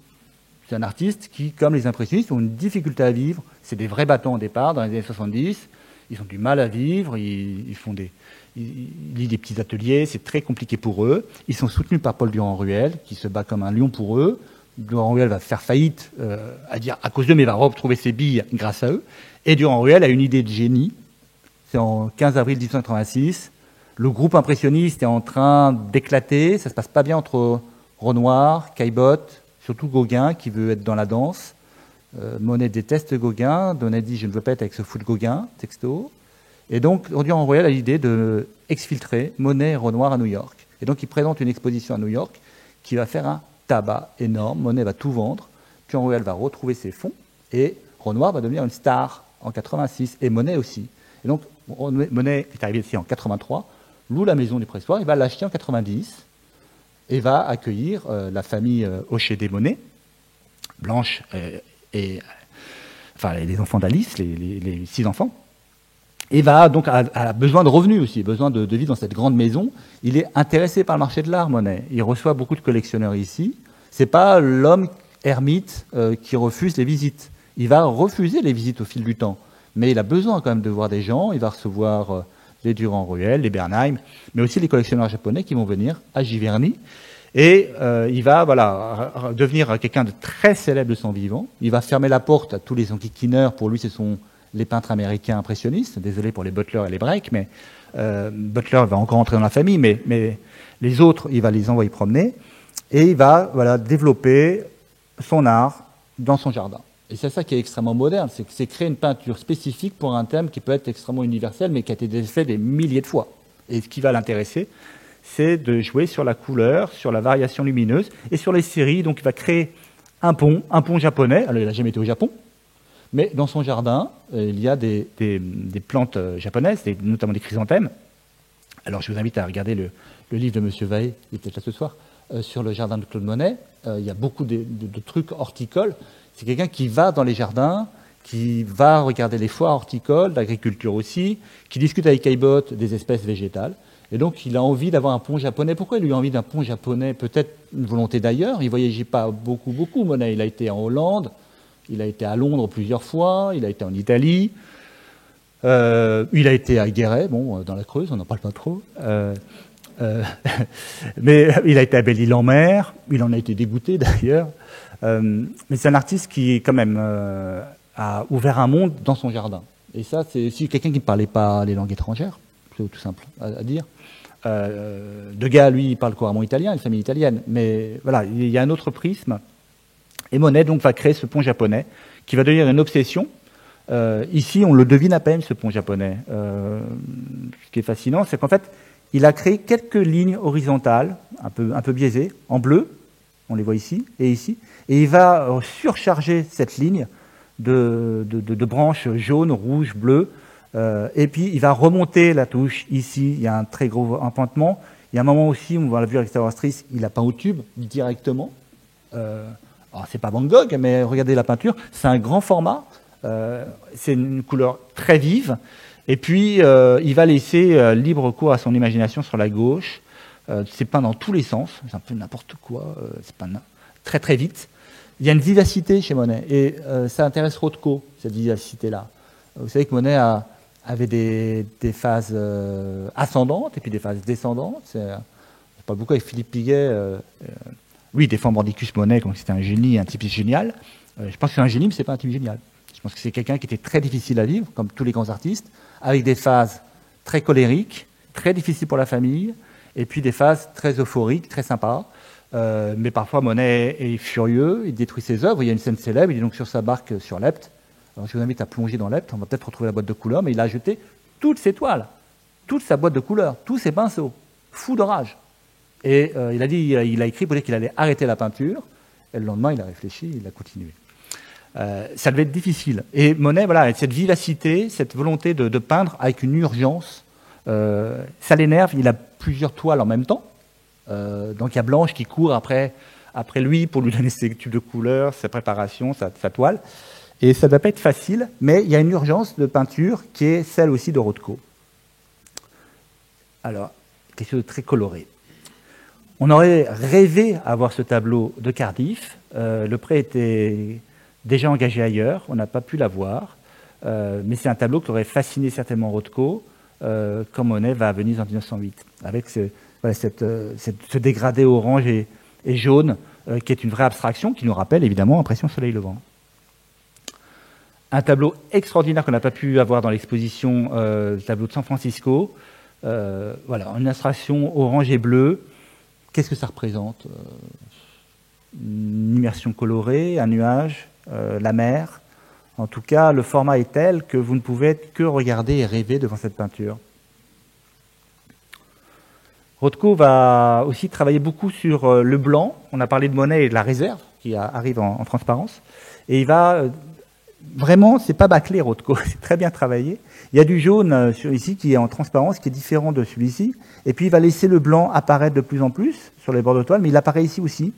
Speaker 2: C'est un artiste qui, comme les impressionnistes, ont une difficulté à vivre. C'est des vrais bâtons au départ, dans les années 70. Ils ont du mal à vivre, ils lisent des petits ateliers, c'est très compliqué pour eux. Ils sont soutenus par Paul Durand-Ruel, qui se bat comme un lion pour eux. Durand-Ruel va faire faillite à cause d'eux, mais va retrouver ses billes grâce à eux. Et Durand-Ruel a une idée de génie. C'est en 15 avril 1886. Le groupe impressionniste est en train d'éclater. Ça se passe pas bien entre Renoir, Caillebotte, surtout Gauguin, qui veut être dans la danse. Monet déteste Gauguin. Monet dit « je ne veux pas être avec ce fou de Gauguin », texto. Et donc, Durand-Ruel a l'idée de exfiltrer Monet et Renoir à New York. Et donc, il présente une exposition à New York qui va faire un tabac énorme. Monet va tout vendre. Durand-Ruel va retrouver ses fonds. Et Renoir va devenir une star en 86. Et Monet aussi. Et donc, Monet est arrivé ici en 83, loue la maison du pressoir. Il va l'acheter en 90 et va accueillir la famille Hocher des Monet, Blanche les enfants d'Alice, les 6 enfants. Et va donc a besoin de revenus aussi, besoin de vivre dans cette grande maison. Il est intéressé par le marché de l'art, Monet. Il reçoit beaucoup de collectionneurs ici. C'est pas l'homme ermite qui refuse les visites. Il va refuser les visites au fil du temps. Mais il a besoin quand même de voir des gens. Il va recevoir les Durand-Ruel, les Bernheim, mais aussi les collectionneurs japonais qui vont venir à Giverny. Et il va devenir quelqu'un de très célèbre de son vivant. Il va fermer la porte à tous les enquiquineurs. Pour lui, ce sont les peintres américains impressionnistes. Désolé pour les Butler et les Break, mais Butler va encore entrer dans la famille, mais les autres, il va les envoyer promener. Et il va développer son art dans son jardin. Et c'est ça qui est extrêmement moderne, c'est créer une peinture spécifique pour un thème qui peut être extrêmement universel, mais qui a été fait des milliers de fois. Et ce qui va l'intéresser, c'est de jouer sur la couleur, sur la variation lumineuse et sur les séries. Donc il va créer un pont japonais. Alors il n'a jamais été au Japon, mais dans son jardin, il y a des plantes japonaises, notamment des chrysanthèmes. Alors je vous invite à regarder le livre de M. Vahé, il est peut-être là ce soir, sur le jardin de Claude Monet. Il y a beaucoup de trucs horticoles. C'est quelqu'un qui va dans les jardins, qui va regarder les foires horticoles, l'agriculture aussi, qui discute avec Caillebotte des espèces végétales. Et donc, il a envie d'avoir un pont japonais. Pourquoi il a eu envie d'un pont japonais? Peut-être une volonté d'ailleurs. Il ne voyageait pas beaucoup, Monet. Il a été en Hollande, il a été à Londres plusieurs fois, il a été en Italie, il a été à Guéret, dans la Creuse, on n'en parle pas trop. Mais il a été à Belle-Île-en-Mer, il en a été dégoûté d'ailleurs. Mais c'est un artiste qui, quand même, a ouvert un monde dans son jardin. Et ça, c'est aussi quelqu'un qui ne parlait pas les langues étrangères, c'est tout simple à dire. Degas, lui, il parle couramment italien, une famille italienne. Mais voilà, il y a un autre prisme. Et Monet, donc, va créer ce pont japonais, qui va devenir une obsession. Ici, on le devine à peine, ce pont japonais. Ce qui est fascinant, c'est qu'en fait, il a créé quelques lignes horizontales, un peu biaisées, en bleu, on les voit ici et ici, et il va surcharger cette ligne de branches jaunes, rouges, bleues, et puis il va remonter la touche ici, il y a un très gros empantement. Il y a un moment aussi, on l'a vu avec l'extériorisatrice, il a peint au tube directement. Alors c'est pas Van Gogh, mais regardez la peinture, c'est un grand format, c'est une couleur très vive, et puis il va laisser libre cours à son imagination sur la gauche. C'est peint dans tous les sens, c'est un peu n'importe quoi, c'est peint très très vite. il y a une vivacité chez Monet, et ça intéresse Rothko, cette vivacité-là. Vous savez que Monet avait des phases ascendantes et puis des phases descendantes. Je parle beaucoup avec Philippe Piguet. Oui, il défend Mordicus Monet comme c'était un génie, un type génial. Je pense que c'est un génie, mais c'est pas un type génial. Je pense que c'est quelqu'un qui était très difficile à vivre, comme tous les grands artistes, avec des phases très colériques, très difficiles pour la famille, et puis des phases très euphoriques, très sympas. Mais parfois, Monet est furieux, il détruit ses œuvres. Il y a une scène célèbre, il est donc sur sa barque sur l'Epte. Alors, je vous invite à plonger dans l'Epte, on va peut-être retrouver la boîte de couleurs, mais il a jeté toutes ses toiles, toute sa boîte de couleurs, tous ses pinceaux, fou de rage. Et il a écrit pour dire qu'il allait arrêter la peinture, et le lendemain, il a réfléchi, il a continué. Ça devait être difficile. Et Monet, voilà, cette vivacité, cette volonté de peindre avec une urgence, ça l'énerve. Il a plusieurs toiles en même temps. Donc il y a Blanche qui court après lui pour lui donner ses tubes de couleurs, sa préparation, sa toile. Et ça ne doit pas être facile, mais il y a une urgence de peinture qui est celle aussi de Rothko. Alors, quelque chose de très coloré. On aurait rêvé avoir ce tableau de Cardiff. Le prêt était déjà engagé ailleurs, on n'a pas pu l'avoir. Mais c'est un tableau qui aurait fasciné certainement Rothko, quand Monet va à Venise en 1908, avec ce dégradé orange et jaune, qui est une vraie abstraction, qui nous rappelle évidemment Impression Soleil Levant. Un tableau extraordinaire qu'on n'a pas pu avoir dans l'exposition, le tableau de San Francisco. Voilà, une abstraction orange et bleu. Qu'est-ce que ça représente? Une immersion colorée, un nuage, la mer. En tout cas, le format est tel que vous ne pouvez que regarder et rêver devant cette peinture. Rothko va aussi travailler beaucoup sur le blanc. On a parlé de Monet et de la réserve qui arrive en transparence. Et il va vraiment, c'est pas bâclé Rothko, c'est très bien travaillé. Il y a du jaune ici qui est en transparence, qui est différent de celui-ci. Et puis il va laisser le blanc apparaître de plus en plus sur les bords de toile, mais il apparaît ici aussi.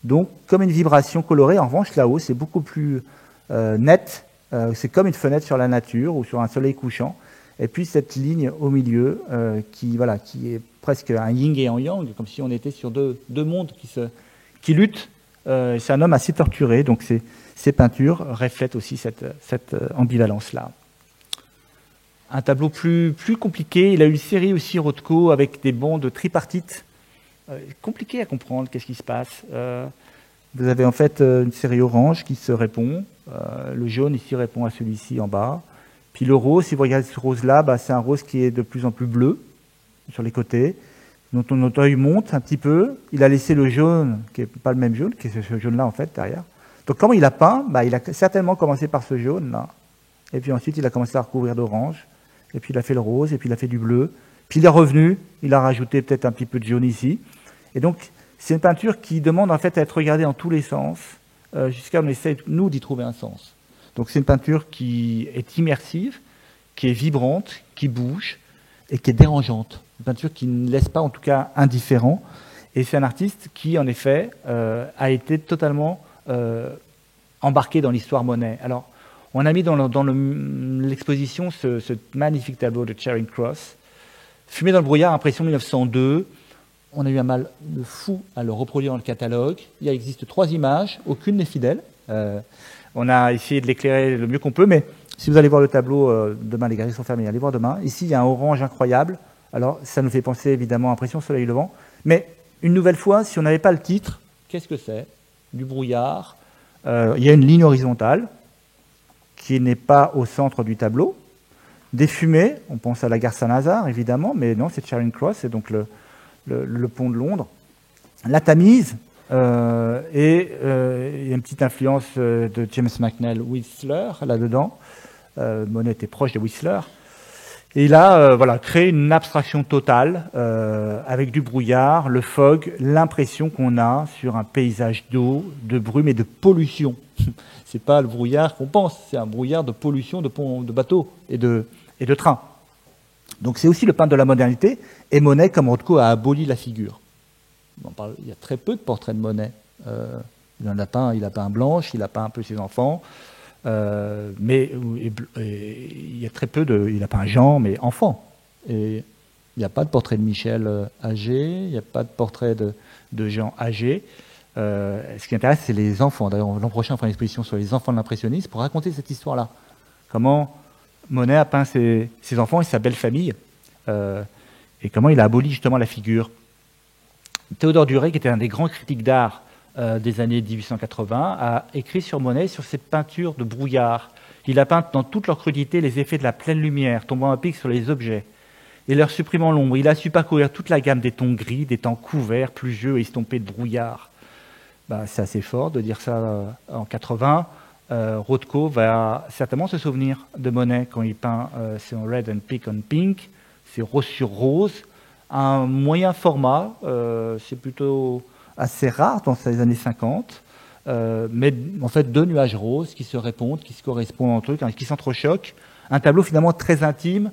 Speaker 2: Donc comme une vibration colorée. En revanche, là-haut, c'est beaucoup plus net. C'est comme une fenêtre sur la nature ou sur un soleil couchant. Et puis cette ligne au milieu qui est presque un yin et un yang, comme si on était sur deux mondes qui luttent. C'est un homme assez torturé, donc ces peintures reflètent aussi cette ambivalence-là. Un tableau plus compliqué. Il a eu une série aussi, Rothko, avec des bandes tripartites. Compliqué à comprendre, qu'est-ce qui se passe. Vous avez en fait une série orange qui se répond. Le jaune ici répond à celui-ci en bas. Puis le rose, si vous regardez ce rose-là, c'est un rose qui est de plus en plus bleu sur les côtés. Donc notre œil monte un petit peu. Il a laissé le jaune, qui n'est pas le même jaune, qui est ce jaune-là en fait derrière. Donc comment il a peint? Il a certainement commencé par ce jaune-là. Et puis ensuite, il a commencé à recouvrir d'orange. Et puis il a fait le rose, et puis il a fait du bleu. Puis il est revenu, il a rajouté peut-être un petit peu de jaune ici. Et donc, c'est une peinture qui demande en fait à être regardée en tous les sens, jusqu'à ce qu'on essaie, nous, d'y trouver un sens. Donc c'est une peinture qui est immersive, qui est vibrante, qui bouge, et qui est dérangeante. Une peinture qui ne laisse pas, en tout cas, indifférent. Et c'est un artiste qui, en effet, a été totalement embarqué dans l'histoire Monet. Alors, on a mis dans l'exposition ce magnifique tableau de Charing Cross, Fumé dans le brouillard, impression 1902. On a eu un mal de fou à le reproduire dans le catalogue. Il existe 3 images, aucune n'est fidèle. On a essayé de l'éclairer le mieux qu'on peut, mais si vous allez voir le tableau, demain les galeries sont fermées, allez voir demain. Ici, il y a un orange incroyable. Alors, ça nous fait penser évidemment à Impression Soleil Levant. Mais une nouvelle fois, si on n'avait pas le titre, qu'est-ce que c'est? Du brouillard. Il y a une ligne horizontale qui n'est pas au centre du tableau. Des fumées, on pense à la gare Saint-Lazare, évidemment, mais non, c'est Charing Cross, c'est donc le pont de Londres. La Tamise, et il y a une petite influence de James McNeill Whistler là-dedans. Monet était proche de Whistler. Et il a créé une abstraction totale avec du brouillard, le fog, l'impression qu'on a sur un paysage d'eau, de brume et de pollution. C'est pas le brouillard qu'on pense, c'est un brouillard de pollution de bateaux et de trains. Donc c'est aussi le peintre de la modernité. Et Monet, comme Rothko, a aboli la figure. Il y a très peu de portraits de Monet. Il a peint Blanche, il a peint un peu ses enfants. Mais il y a très peu de... Il a peint Jean, mais enfant. Et il n'y a pas de portrait de Michel âgé, il n'y a pas de portrait de Jean âgé. Ce qui intéresse, c'est les enfants. D'ailleurs, l'an prochain, on fera une exposition sur les enfants de l'impressionnisme pour raconter cette histoire-là. Comment Monet a peint ses enfants et sa belle famille, et comment il a aboli justement la figure. Théodore Duret, qui était un des grands critiques d'art des années 1880, a écrit sur Monet, sur ses peintures de brouillard. Il a peint dans toute leur crudité les effets de la pleine lumière, tombant à pic sur les objets, et leur supprimant l'ombre. Il a su parcourir toute la gamme des tons gris, des tons couverts, pluvieux et estompés de brouillard. C'est assez fort de dire ça en 80. Rothko va certainement se souvenir de Monet quand il peint son Red and Pink on Pink, c'est rose sur rose, un moyen format, c'est plutôt assez rare dans ces années 50, mais en fait 2 nuages roses qui se répondent, qui se correspondent entre eux, qui s'entrechoquent. Un tableau finalement très intime,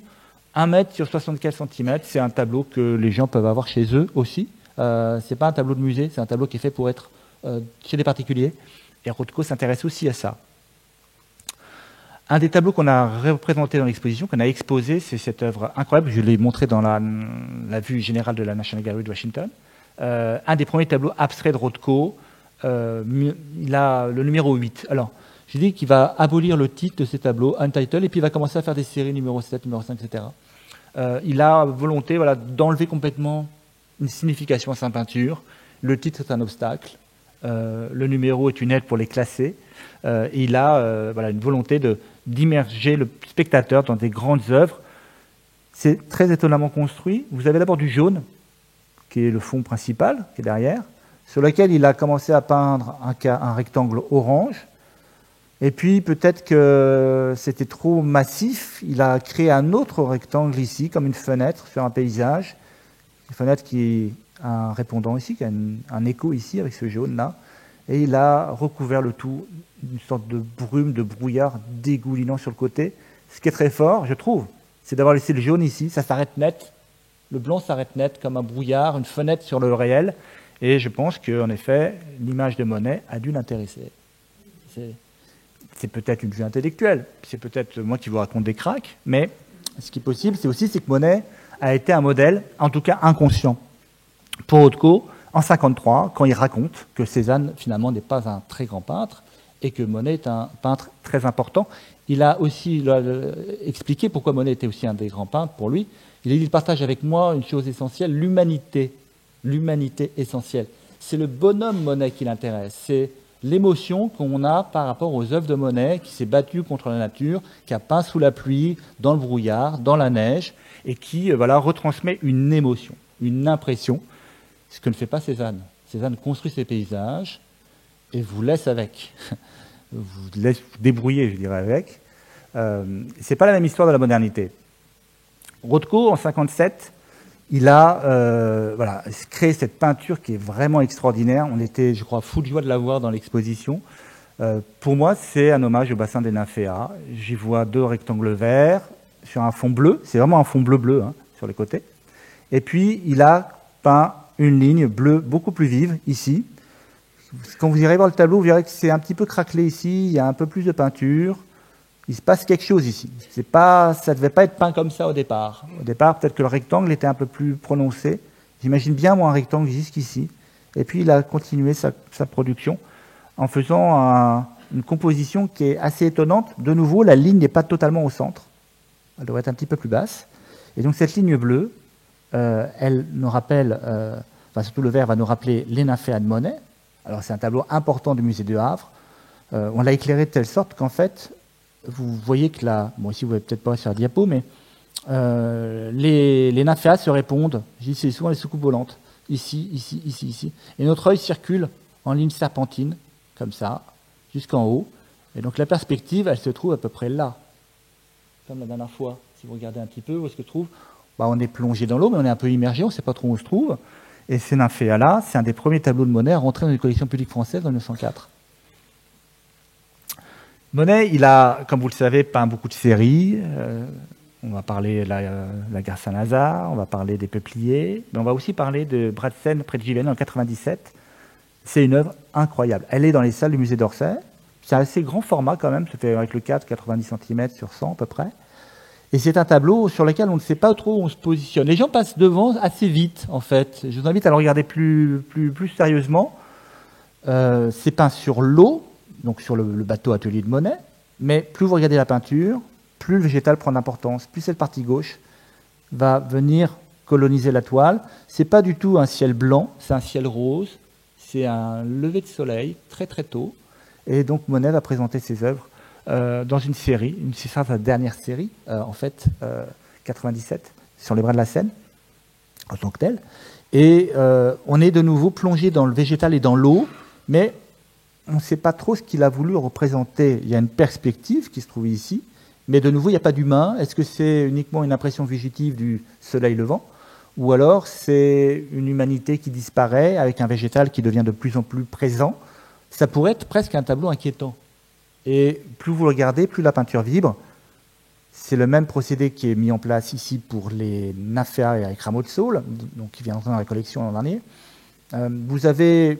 Speaker 2: 1 mètre sur 75 cm, c'est un tableau que les gens peuvent avoir chez eux aussi. C'est pas un tableau de musée, c'est un tableau qui est fait pour être chez les particuliers. Et Rothko s'intéresse aussi à ça. Un des tableaux qu'on a représenté dans l'exposition, qu'on a exposé, c'est cette œuvre incroyable. Je l'ai montré dans la vue générale de la National Gallery de Washington. Un des premiers tableaux abstraits de Rothko. Il a le numéro 8. Alors, j'ai dit qu'il va abolir le titre de ces tableaux, Untitled, et puis il va commencer à faire des séries numéro 7, numéro 5, etc. Il a volonté d'enlever complètement une signification à sa peinture. Le titre est un obstacle. Le numéro est une aide pour les classer. Et il a une volonté d'immerger le spectateur dans des grandes œuvres. C'est très étonnamment construit. Vous avez d'abord du jaune, qui est le fond principal, qui est derrière, sur lequel il a commencé à peindre un rectangle orange. Et puis peut-être que c'était trop massif, il a créé un autre rectangle ici, comme une fenêtre sur un paysage. Une fenêtre qui a un répondant ici, qui a un écho ici avec ce jaune-là. Et il a recouvert le tout d'une sorte de brume, de brouillard dégoulinant sur le côté. Ce qui est très fort, je trouve, c'est d'avoir laissé le jaune ici, ça s'arrête net. Le blanc s'arrête net comme un brouillard, une fenêtre sur le réel. Et je pense qu'en effet, l'image de Monet a dû l'intéresser. C'est peut-être une vue intellectuelle, c'est peut-être moi qui vous raconte des cracks, mais ce qui est possible, c'est que Monet a été un modèle, en tout cas inconscient, pour Rothko, en 1953, quand il raconte que Cézanne, finalement, n'est pas un très grand peintre, et que Monet est un peintre très important. Il a aussi expliqué pourquoi Monet était aussi un des grands peintres pour lui. Il partage avec moi une chose essentielle, l'humanité essentielle. C'est le bonhomme Monet qui l'intéresse, c'est l'émotion qu'on a par rapport aux œuvres de Monet, qui s'est battu contre la nature, qui a peint sous la pluie, dans le brouillard, dans la neige, et qui retransmet une émotion, une impression, ce que ne fait pas Cézanne. Cézanne construit ses paysages et vous laisse avec, vous laisse débrouiller, je dirais, avec. C'est pas la même histoire de la modernité. Rothko, en 1957, il a créé cette peinture qui est vraiment extraordinaire. On était, je crois, fous de joie de la voir dans l'exposition. Pour moi, c'est un hommage au bassin des nymphéas. J'y vois 2 rectangles verts sur un fond bleu. C'est vraiment un fond bleu-bleu sur les côtés. Et puis, il a peint une ligne bleue beaucoup plus vive ici. Quand vous irez voir le tableau, vous verrez que c'est un petit peu craquelé ici. Il y a un peu plus de peinture. Il se passe quelque chose ici. Ça ne devait pas être peint comme ça au départ. Au départ, peut-être que le rectangle était un peu plus prononcé. J'imagine bien, moi, un rectangle jusqu'ici. Et puis, il a continué sa production en faisant une composition qui est assez étonnante. De nouveau, la ligne n'est pas totalement au centre. Elle devrait être un petit peu plus basse. Et donc, cette ligne bleue, elle nous rappelle, surtout le vert va nous rappeler les nymphéas de Monet. Alors, c'est un tableau important du musée du Havre. On l'a éclairé de telle sorte qu'en fait, vous voyez que là, bon ici vous ne voyez peut-être pas sur la diapo, mais les nymphéas se répondent. C'est souvent les soucoupes volantes. Ici, ici, ici, ici. Et notre œil circule en ligne serpentine, comme ça, jusqu'en haut. Et donc la perspective, elle se trouve à peu près là. Comme la dernière fois, si vous regardez un petit peu, où est-ce que se trouve ? On est plongé dans l'eau, mais on est un peu immergé, on ne sait pas trop où on se trouve. Et ces nymphéas-là, c'est un des premiers tableaux de Monet à rentrer dans les collections publiques françaises en 1904. Monet, il a, comme vous le savez, peint beaucoup de séries. On va parler de la gare Saint-Lazare, on va parler des Peupliers, mais on va aussi parler de Bras-de-Seine près de Giverny en 1997. C'est une œuvre incroyable. Elle est dans les salles du musée d'Orsay. C'est un assez grand format quand même, ça fait avec le 4, 90 cm sur 100 à peu près. Et c'est un tableau sur lequel on ne sait pas trop où on se positionne. Les gens passent devant assez vite, en fait. Je vous invite à le regarder plus sérieusement. c'est peint sur l'eau, donc sur le bateau atelier de Monet, mais plus vous regardez la peinture, plus le végétal prend d'importance, plus cette partie gauche va venir coloniser la toile. C'est pas du tout un ciel blanc, c'est un ciel rose, c'est un lever de soleil très très tôt, et donc Monet va présenter ses œuvres dans une série, c'est ça sa dernière série, en fait, 97, sur les bras de la Seine, en tant que telle. Et on est de nouveau plongé dans le végétal et dans l'eau, mais on ne sait pas trop ce qu'il a voulu représenter. Il y a une perspective qui se trouve ici, mais de nouveau, il n'y a pas d'humain. Est-ce que c'est uniquement une impression fugitive du soleil levant, ou alors c'est une humanité qui disparaît avec un végétal qui devient de plus en plus présent? Ça pourrait être presque un tableau inquiétant. Et plus vous le regardez, plus la peinture vibre. C'est le même procédé qui est mis en place ici pour les Nymphéas et avec Rameau de Saule, donc qui vient entrer dans la collection l'an dernier. Vous avez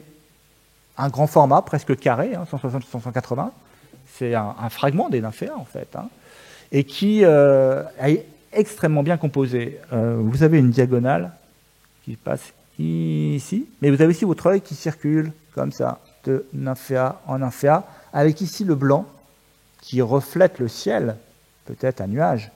Speaker 2: un grand format, presque carré, 160-180. C'est un fragment des Nymphéas, en fait, et qui est extrêmement bien composé. Vous avez une diagonale qui passe ici, mais vous avez aussi votre œil qui circule, comme ça, de Nymphéa en Nymphéa, avec ici le blanc qui reflète le ciel, peut-être un nuage,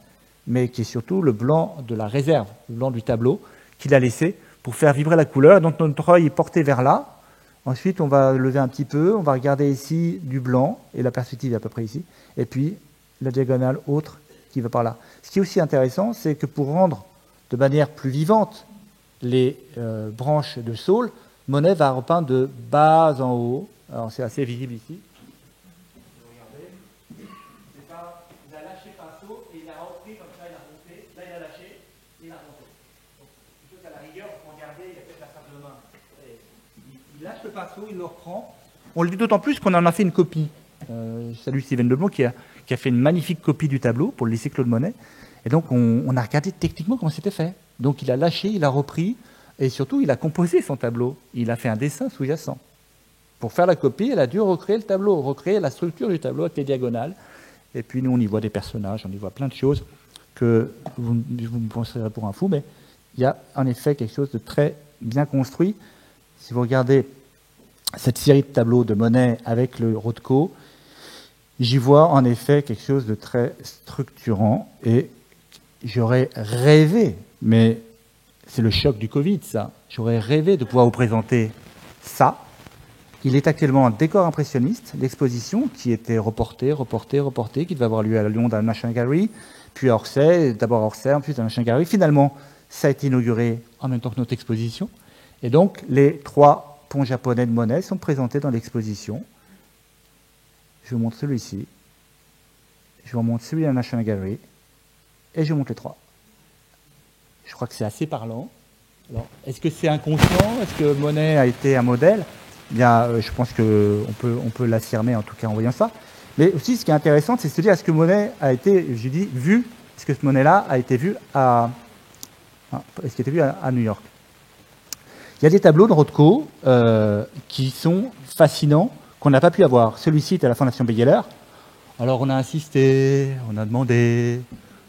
Speaker 2: mais qui est surtout le blanc de la réserve, le blanc du tableau qu'il a laissé pour faire vibrer la couleur. Donc notre œil est porté vers là. Ensuite, on va lever un petit peu, on va regarder ici du blanc, et la perspective est à peu près ici, et puis la diagonale autre qui va par là. Ce qui est aussi intéressant, c'est que pour rendre de manière plus vivante les branches de saule, Monet va repeindre de bas en haut. Alors c'est assez visible ici. Regardez. C'est ça, il a lâché le pinceau et il a repris comme ça, il a remonté. Là, il a lâché et il a remonté. Donc, plutôt qu'à la rigueur, pour regarder, il y a peut-être la face de main. Il lâche le pinceau, il le reprend. On le dit d'autant plus qu'on en a fait une copie. Salut Steven Leblond qui a fait une magnifique copie du tableau pour le lycée Claude Monet. Et donc, on a regardé techniquement comment c'était fait. Donc, il a lâché, il a repris. Et surtout, il a composé son tableau. Il a fait un dessin sous-jacent. Pour faire la copie, elle a dû recréer le tableau, recréer la structure du tableau avec les diagonales. Et puis nous, on y voit des personnages, on y voit plein de choses que vous me penserez pour un fou, mais il y a en effet quelque chose de très bien construit. Si vous regardez cette série de tableaux de Monet avec le Rothko, j'y vois en effet quelque chose de très structurant. Et j'aurais rêvé, mais c'est le choc du Covid, ça. J'aurais rêvé de pouvoir vous présenter ça. Il est actuellement un décor impressionniste, l'exposition qui était reportée, qui devait avoir lieu à Lyon dans la National Gallery, puis à Orsay, d'abord à Orsay, ensuite à la National Gallery. Finalement, ça a été inauguré en même temps que notre exposition. Et donc, les 3 ponts japonais de Monet sont présentés dans l'exposition. Je vous montre celui-ci, je vous montre celui de la National Gallery, et je vous montre les 3. Je crois que c'est assez parlant. Alors, est-ce que c'est inconscient? Est-ce que Monet a été un modèle? Bien, je pense qu'on peut l'affirmer, en tout cas en voyant ça. Mais aussi, ce qui est intéressant, c'est de se dire, est-ce que Monet a été, je dis, vu, est-ce que ce Monet-là a été vu est-ce qu'il a été vu à New York? Il y a des tableaux de Rothko qui sont fascinants, qu'on n'a pas pu avoir. Celui-ci est à la Fondation Beyeler. Alors, on a insisté, on a demandé,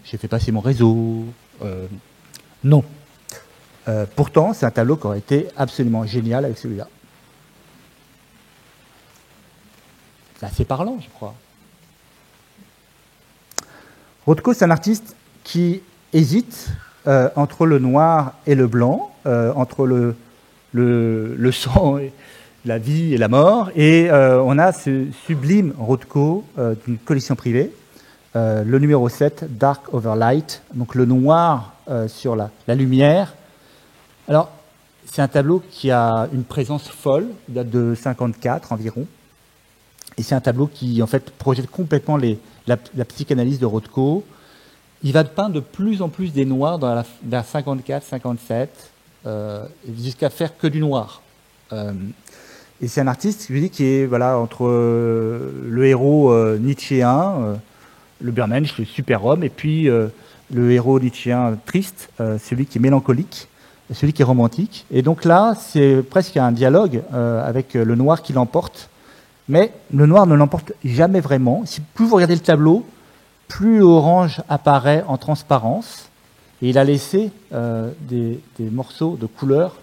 Speaker 2: j'ai fait passer mon réseau. Non. Pourtant, c'est un tableau qui aurait été absolument génial avec celui-là. C'est assez parlant, je crois. Rothko, c'est un artiste qui hésite entre le noir et le blanc, entre le sang, et la vie et la mort. Et on a ce sublime Rothko d'une collection privée, le numéro 7, Dark Over Light, donc le noir sur la lumière. Alors, c'est un tableau qui a une présence folle, il date de 54 environ. Et c'est un tableau qui, en fait, projette complètement la psychanalyse de Rothko. Il va peindre de plus en plus des noirs vers 54, 57, jusqu'à faire que du noir. Et c'est un artiste, je dis, qui est entre le héros nietzschéen, le Burnensch, le super-homme, et puis le héros nietzschéen triste, celui qui est mélancolique, celui qui est romantique. Et donc là, c'est presque un dialogue avec le noir qui l'emporte. Mais le noir ne l'emporte jamais vraiment. Plus vous regardez le tableau, plus l'orange apparaît en transparence. Et il a laissé des morceaux de couleurs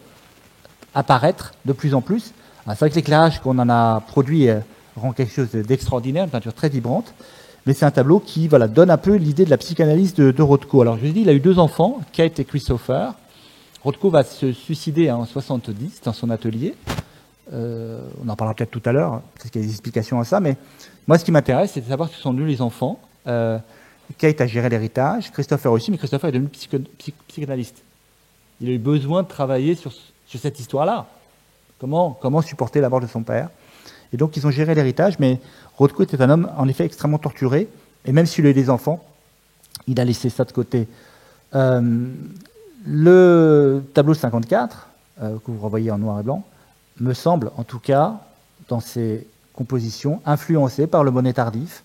Speaker 2: apparaître de plus en plus, C'est vrai que l'éclairage qu'on en a produit rend quelque chose d'extraordinaire, une peinture très vibrante, mais c'est un tableau qui donne un peu l'idée de la psychanalyse de Rothko. Alors je vous ai dit, il a eu 2 enfants, Kate et Christopher. Rothko va se suicider en 70 dans son atelier. On en parlera peut-être tout à l'heure, parce qu'il y a des explications à ça, mais moi ce qui m'intéresse, c'est de savoir ce sont devenus les enfants. Kate a géré l'héritage, Christopher aussi, mais Christopher est devenu psychanalyste. Il a eu besoin de travailler sur cette histoire-là. Comment supporter la mort de son père. Et donc ils ont géré l'héritage, mais Rothko était un homme en effet extrêmement torturé, et même s'il a eu des enfants, il a laissé ça de côté. Le tableau 54, que vous revoyez en noir et blanc, me semble en tout cas, dans ses compositions, influencé par le Monet tardif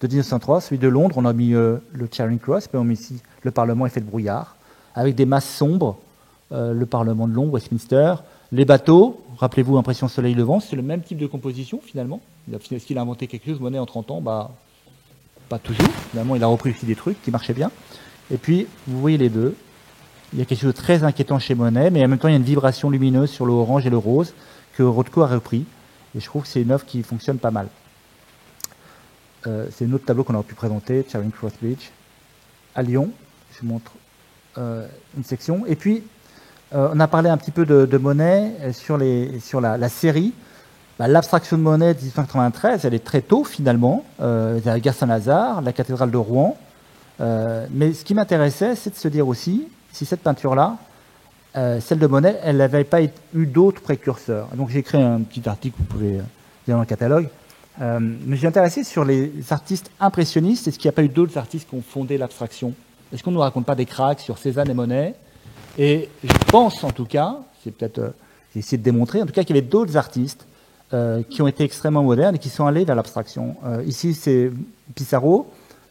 Speaker 2: de 1903, celui de Londres. On a mis le Charing Cross, mais on met ici le Parlement effet de brouillard, avec des masses sombres, le Parlement de Londres, Westminster, les bateaux, rappelez-vous, Impression Soleil Levant, c'est le même type de composition finalement. Est-ce qu'il a inventé quelque chose, Monet, en 30 ans? Pas toujours. Finalement, il a repris aussi des trucs qui marchaient bien. Et puis, vous voyez les deux. Il y a quelque chose de très inquiétant chez Monet, mais en même temps, il y a une vibration lumineuse sur le orange et le rose que Rothko a repris. Et je trouve que c'est une œuvre qui fonctionne pas mal. C'est un autre tableau qu'on aurait pu présenter, Charing Cross Bridge, à Lyon. Je vous montre une section. Et puis, on a parlé un petit peu de Monet sur la série. L'abstraction de Monet de 1893, elle est très tôt finalement. La gare Saint-Lazare, la cathédrale de Rouen. Mais ce qui m'intéressait, c'est de se dire aussi, si cette peinture-là, celle de Monet, elle n'avait pas eu d'autres précurseurs. Donc j'ai écrit un petit article, vous pouvez lire dans le catalogue. Mais j'ai intéressé sur les artistes impressionnistes. Est-ce qu'il n'y a pas eu d'autres artistes qui ont fondé l'abstraction? Est-ce qu'on ne nous raconte pas des cracks sur Cézanne et Monet? Et je pense en tout cas, c'est peut-être, j'ai essayé de démontrer, en tout cas qu'il y avait d'autres artistes qui ont été extrêmement modernes et qui sont allés vers l'abstraction. Ici, c'est Pissarro,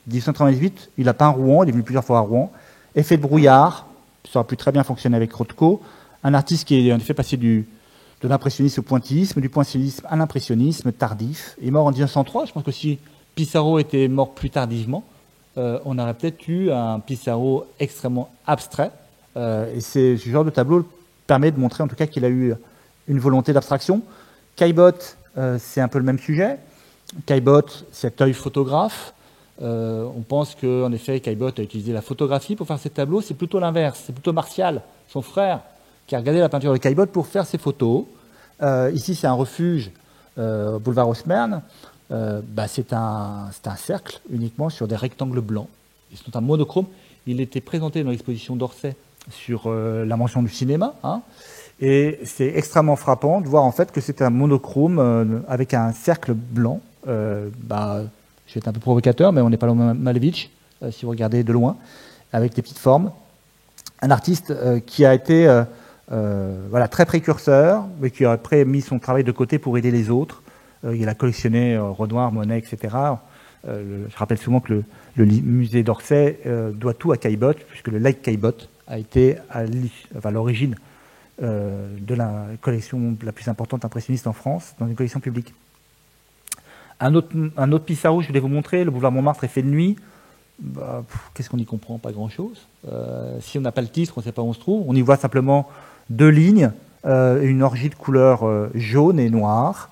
Speaker 2: 1898, il a peint Rouen, il est venu plusieurs fois à Rouen. Effet de brouillard, ça aurait pu très bien fonctionner avec Rothko. Un artiste qui est en effet passé de l'impressionnisme au pointillisme, du pointillisme à l'impressionnisme tardif. Il est mort en 1903, je pense que si Pissarro était mort plus tardivement, on aurait peut-être eu un Pissarro extrêmement abstrait. Et ce genre de tableau permet de montrer en tout cas qu'il a eu une volonté d'abstraction. Caillebotte, c'est un peu le même sujet. Caillebotte, cet œil photographe. On pense qu'en effet, Caillebotte a utilisé la photographie pour faire ses tableaux. C'est plutôt l'inverse. C'est plutôt Martial, son frère, qui a regardé la peinture de Caillebotte pour faire ses photos. Ici, c'est un refuge au boulevard Haussmann. C'est un cercle uniquement sur des rectangles blancs. Ils sont un monochrome. Il était présenté dans l'exposition d'Orsay sur la mention du cinéma. Et c'est extrêmement frappant de voir en fait que c'est un monochrome avec un cercle blanc. Je vais être un peu provocateur, mais on n'est pas loin de Malevich, si vous regardez de loin, avec des petites formes. Un artiste qui a été très précurseur, mais qui a après mis son travail de côté pour aider les autres. Il a collectionné Renoir, Monet, etc. Je rappelle souvent que le musée d'Orsay doit tout à Caillebotte, puisque le lac Caillebotte a été à l'origine de la collection la plus importante impressionniste en France, dans une collection publique. Un autre Pissarro, je voulais vous montrer, le boulevard Montmartre est fait de nuit. Qu'est-ce qu'on y comprend? Pas grand-chose. Si on n'a pas le titre, on ne sait pas où on se trouve. On y voit simplement 2 lignes, une orgie de couleurs jaune et noire.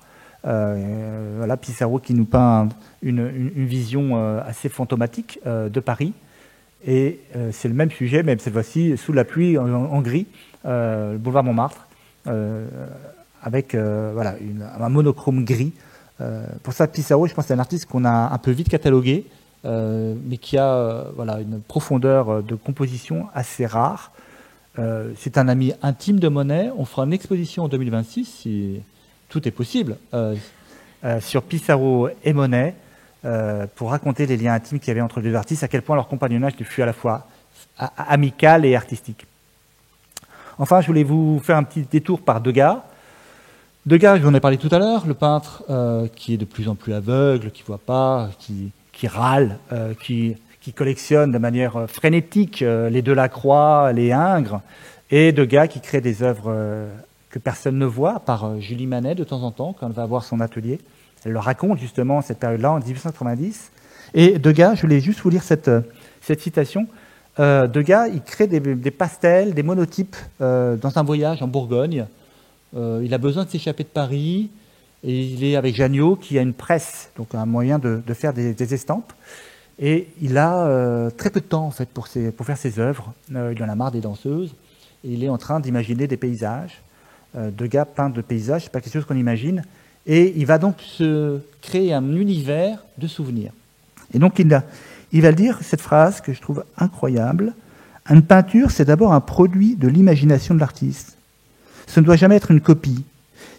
Speaker 2: Pissarro qui nous peint une vision assez fantomatique de Paris. Et c'est le même sujet, même cette fois-ci, sous la pluie en gris, le boulevard Montmartre, avec un monochrome gris. Pour ça, Pissarro, je pense que c'est un artiste qu'on a un peu vite catalogué, mais qui a une profondeur de composition assez rare. C'est un ami intime de Monet. On fera une exposition en 2026, si tout est possible, sur Pissarro et Monet, pour raconter les liens intimes qu'il y avait entre les deux artistes, à quel point leur compagnonnage fut à la fois amical et artistique. Enfin, je voulais vous faire un petit détour par Degas. Degas, je vous en ai parlé tout à l'heure, le peintre qui est de plus en plus aveugle, qui ne voit pas, qui râle, qui collectionne de manière frénétique les Delacroix, les Ingres, et Degas qui crée des œuvres que personne ne voit, par Julie Manet de temps en temps, quand elle va voir son atelier. Elle le raconte justement cette période-là, en 1890. Et Degas, je voulais juste vous lire cette citation. Degas, il crée des pastels, des monotypes dans un voyage en Bourgogne, il a besoin de s'échapper de Paris, et il est avec Janniot, qui a une presse, donc un moyen de faire des estampes. Et il a très peu de temps en fait pour faire ses œuvres. Il en a marre des danseuses. Et il est en train d'imaginer des paysages. Degas peint de paysages, c'est pas quelque chose qu'on imagine. Et il va donc se créer un univers de souvenirs. Et donc il va dire cette phrase que je trouve incroyable. Une peinture, c'est d'abord un produit de l'imagination de l'artiste. Ce ne doit jamais être une copie.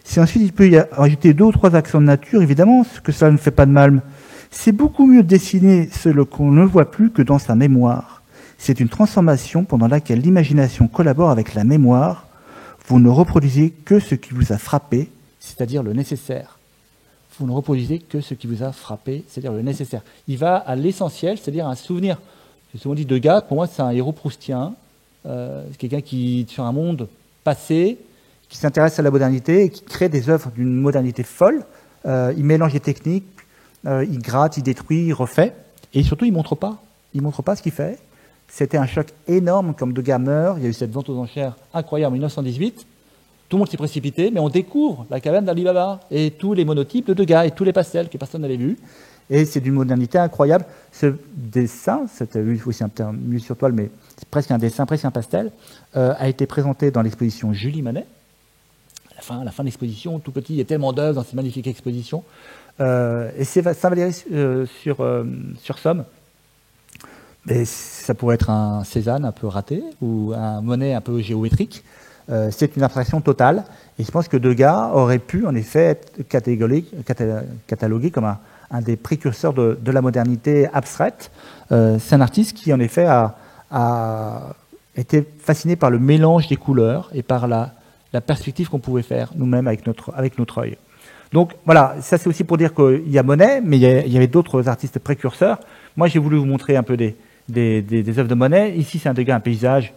Speaker 2: Si ensuite il peut y ajouter 2 ou 3 accents de nature, évidemment, que cela ne fait pas de mal. C'est beaucoup mieux de dessiner ce qu'on ne voit plus que dans sa mémoire. C'est une transformation pendant laquelle l'imagination collabore avec la mémoire. Vous ne reproduisez que ce qui vous a frappé, c'est-à-dire le nécessaire. Vous ne reproduisez que ce qui vous a frappé, c'est-à-dire le nécessaire. Il va à l'essentiel, c'est-à-dire un souvenir. J'ai souvent dit Degas, pour moi c'est un héros proustien. C'est quelqu'un qui, sur un monde passé, qui s'intéresse à la modernité et qui crée des œuvres d'une modernité folle. Il mélange les techniques, il gratte, il détruit, il refait. Et surtout, il ne montre pas. Il montre pas ce qu'il fait. C'était un choc énorme comme Degas meurt. Il y a eu cette vente aux enchères incroyable en 1918. Tout le monde s'est précipité, mais on découvre la caverne d'Ali Baba et tous les monotypes de Degas et tous les pastels que personne n'avait vus. Et c'est d'une modernité incroyable. Ce dessin, c'était aussi un terme mieux sur toile, mais c'est presque un dessin, presque un pastel, a été présenté dans l'exposition Julie Manet. À la fin de l'exposition, tout petit, il y a tellement d'œuvres dans cette magnifique exposition. Et c'est Saint-Valéry sur Somme. Et ça pourrait être un Cézanne un peu raté ou un Monet un peu géométrique. C'est une abstraction totale. Et je pense que Degas aurait pu, en effet, être catalogué comme un des précurseurs de la modernité abstraite. C'est un artiste qui, en effet, a été fasciné par le mélange des couleurs et par la perspective qu'on pouvait faire nous-mêmes avec notre œil. Donc voilà, ça c'est aussi pour dire qu'il y a Monet, mais il y avait d'autres artistes précurseurs. Moi j'ai voulu vous montrer un peu des œuvres de Monet. Ici c'est un Degas, un paysage.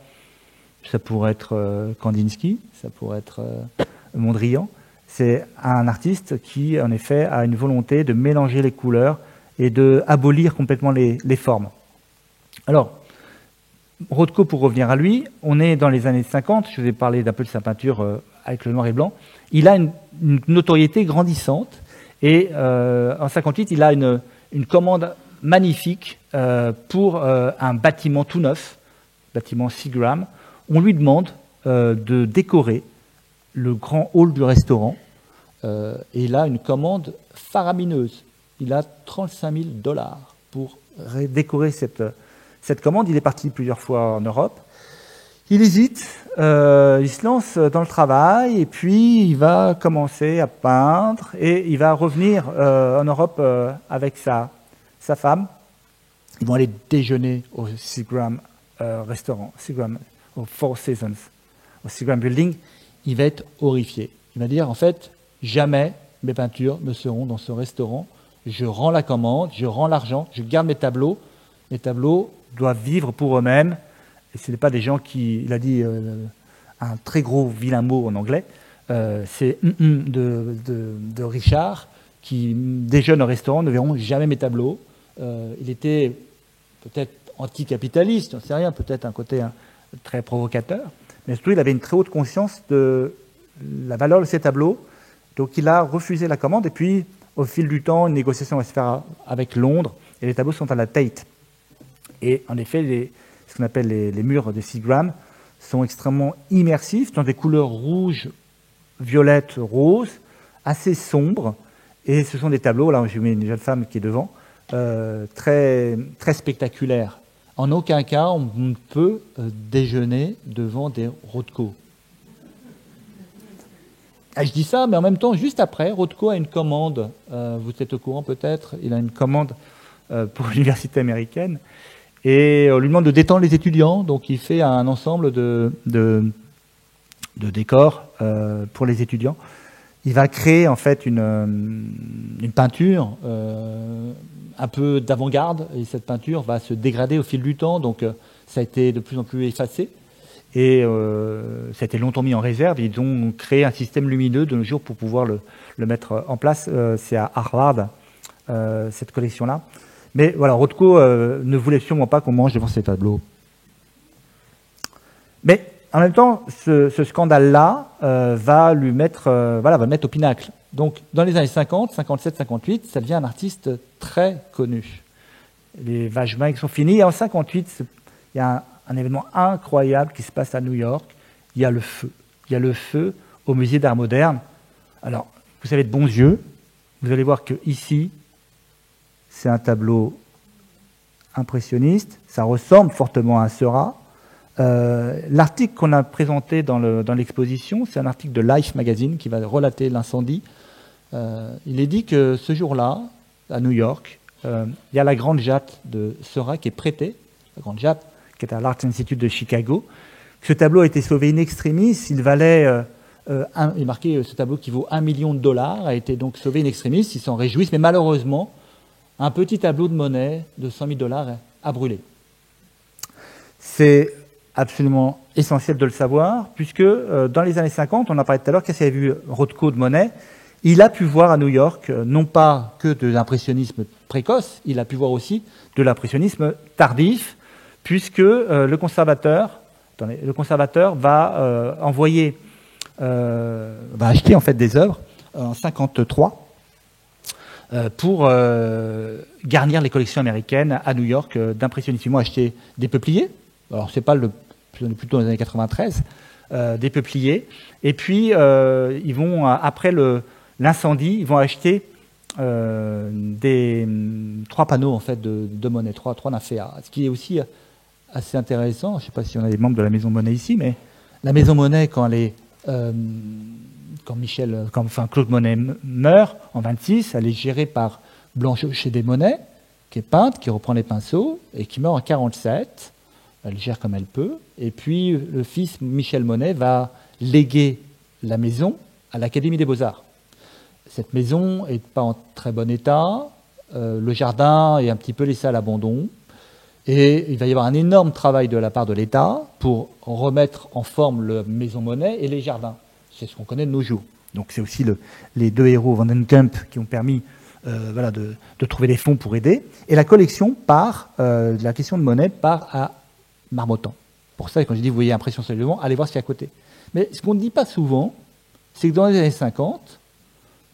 Speaker 2: Ça pourrait être Kandinsky, ça pourrait être Mondrian. C'est un artiste qui en effet a une volonté de mélanger les couleurs et de abolir complètement les formes. Alors, Rothko, pour revenir à lui, on est dans les années 50, je vous ai parlé d'un peu de sa peinture avec le noir et blanc. Il a une notoriété grandissante et en 58, il a une commande magnifique pour un bâtiment tout neuf, bâtiment Seagram. On lui demande de décorer le grand hall du restaurant et il a une commande faramineuse. Il a $35 000 pour décorer cette commande. Il est parti plusieurs fois en Europe. Il hésite, il se lance dans le travail et puis il va commencer à peindre et il va revenir en Europe avec sa femme. Ils vont aller déjeuner au Seagram restaurant, Seagram, au Four Seasons, au Seagram Building. Il va être horrifié. Il va dire en fait, jamais mes peintures ne seront dans ce restaurant. Je rends la commande, je rends l'argent, je garde mes tableaux. Les tableaux doivent vivre pour eux-mêmes. Et ce n'est pas des gens qui... Il a dit un très gros vilain mot en anglais. C'est de Richard, qui déjeune au restaurant, ne verront jamais mes tableaux. Il était peut-être anticapitaliste, on ne sait rien, peut-être un côté très provocateur. Mais surtout, il avait une très haute conscience de la valeur de ses tableaux. Donc il a refusé la commande. Et puis, au fil du temps, une négociation va se faire avec Londres. Et les tableaux sont à la Tate. Et en effet, ce qu'on appelle les murs de Seagram sont extrêmement immersifs, dans des couleurs rouges, violettes, roses, assez sombres. Et ce sont des tableaux, là j'ai mis une jeune femme qui est devant, très, très spectaculaires. En aucun cas, on ne peut déjeuner devant des Rothko. Ah, je dis ça, mais en même temps, juste après, Rothko a une commande. Vous êtes au courant peut-être, il a une commande pour l'université américaine. Et on lui demande de détendre les étudiants, donc il fait un ensemble de décors pour les étudiants. Il va créer en fait une peinture un peu d'avant-garde, et cette peinture va se dégrader au fil du temps, donc ça a été de plus en plus effacé, et ça a été longtemps mis en réserve. Ils ont créé un système lumineux de nos jours pour pouvoir le mettre en place. C'est à Harvard, cette collection-là. Mais voilà, Rothko ne voulait sûrement pas qu'on mange devant ces tableaux. Mais en même temps, ce scandale-là va le mettre au pinacle. Donc, dans les années 50, 57, 58, ça devient un artiste très connu. Les vaches maigres sont finies. Et en 58, il y a un événement incroyable qui se passe à New York. Il y a le feu. Il y a le feu au musée d'art moderne. Alors, vous avez de bons yeux. Vous allez voir que ici, c'est un tableau impressionniste. Ça ressemble fortement à un Seurat. L'article qu'on a présenté dans l'exposition, c'est un article de Life Magazine qui va relater l'incendie. Il est dit que ce jour-là, à New York, il y a la grande jatte de Seurat qui est prêtée, la grande jatte qui est à l'Art Institute de Chicago. Ce tableau a été sauvé in extremis. Il valait, il est marqué, ce tableau qui vaut $1 million a été donc sauvé in extremis. Ils s'en réjouissent, mais malheureusement, un petit tableau de Monet de $100 000 a brûlé. C'est absolument essentiel de le savoir, puisque dans les années 50, on a parlé tout à l'heure, qu'est-ce qu'il avait vu Rothko de Monet, il a pu voir à New York, non pas que de l'impressionnisme précoce, il a pu voir aussi de l'impressionnisme tardif, puisque le conservateur va va acheter en fait des œuvres en 53 pour garnir les collections américaines à New York d'impressionnistes. Ils vont acheter des peupliers. Alors, c'est plutôt dans les années 93, des peupliers. Et puis, ils vont, après l'incendie, ils vont acheter 3 panneaux en fait, de Monet, 3 nymphéas. Ce qui est aussi assez intéressant, je ne sais pas si on a des membres de la Maison Monet ici, mais la Maison Monet, quand Claude Monet meurt en 26, elle est gérée par Blanche Chédé Monet, qui est peintre, qui reprend les pinceaux, et qui meurt en 47. Elle gère comme elle peut. Et puis, le fils Michel Monet va léguer la maison à l'Académie des Beaux-Arts. Cette maison n'est pas en très bon état. Le jardin est un petit peu laissé à l'abandon. Et il va y avoir un énorme travail de la part de l'État pour remettre en forme la maison Monet et les jardins. C'est ce qu'on connaît de nos jours. Donc c'est aussi les 2 héros Van den Kamp qui ont permis de trouver des fonds pour aider. Et la collection la question de Monet part à Marmottan. Pour ça, quand je dis vous voyez impression sur le vent, allez voir ce qu'il y a à côté. Mais ce qu'on ne dit pas souvent, c'est que dans les années 50,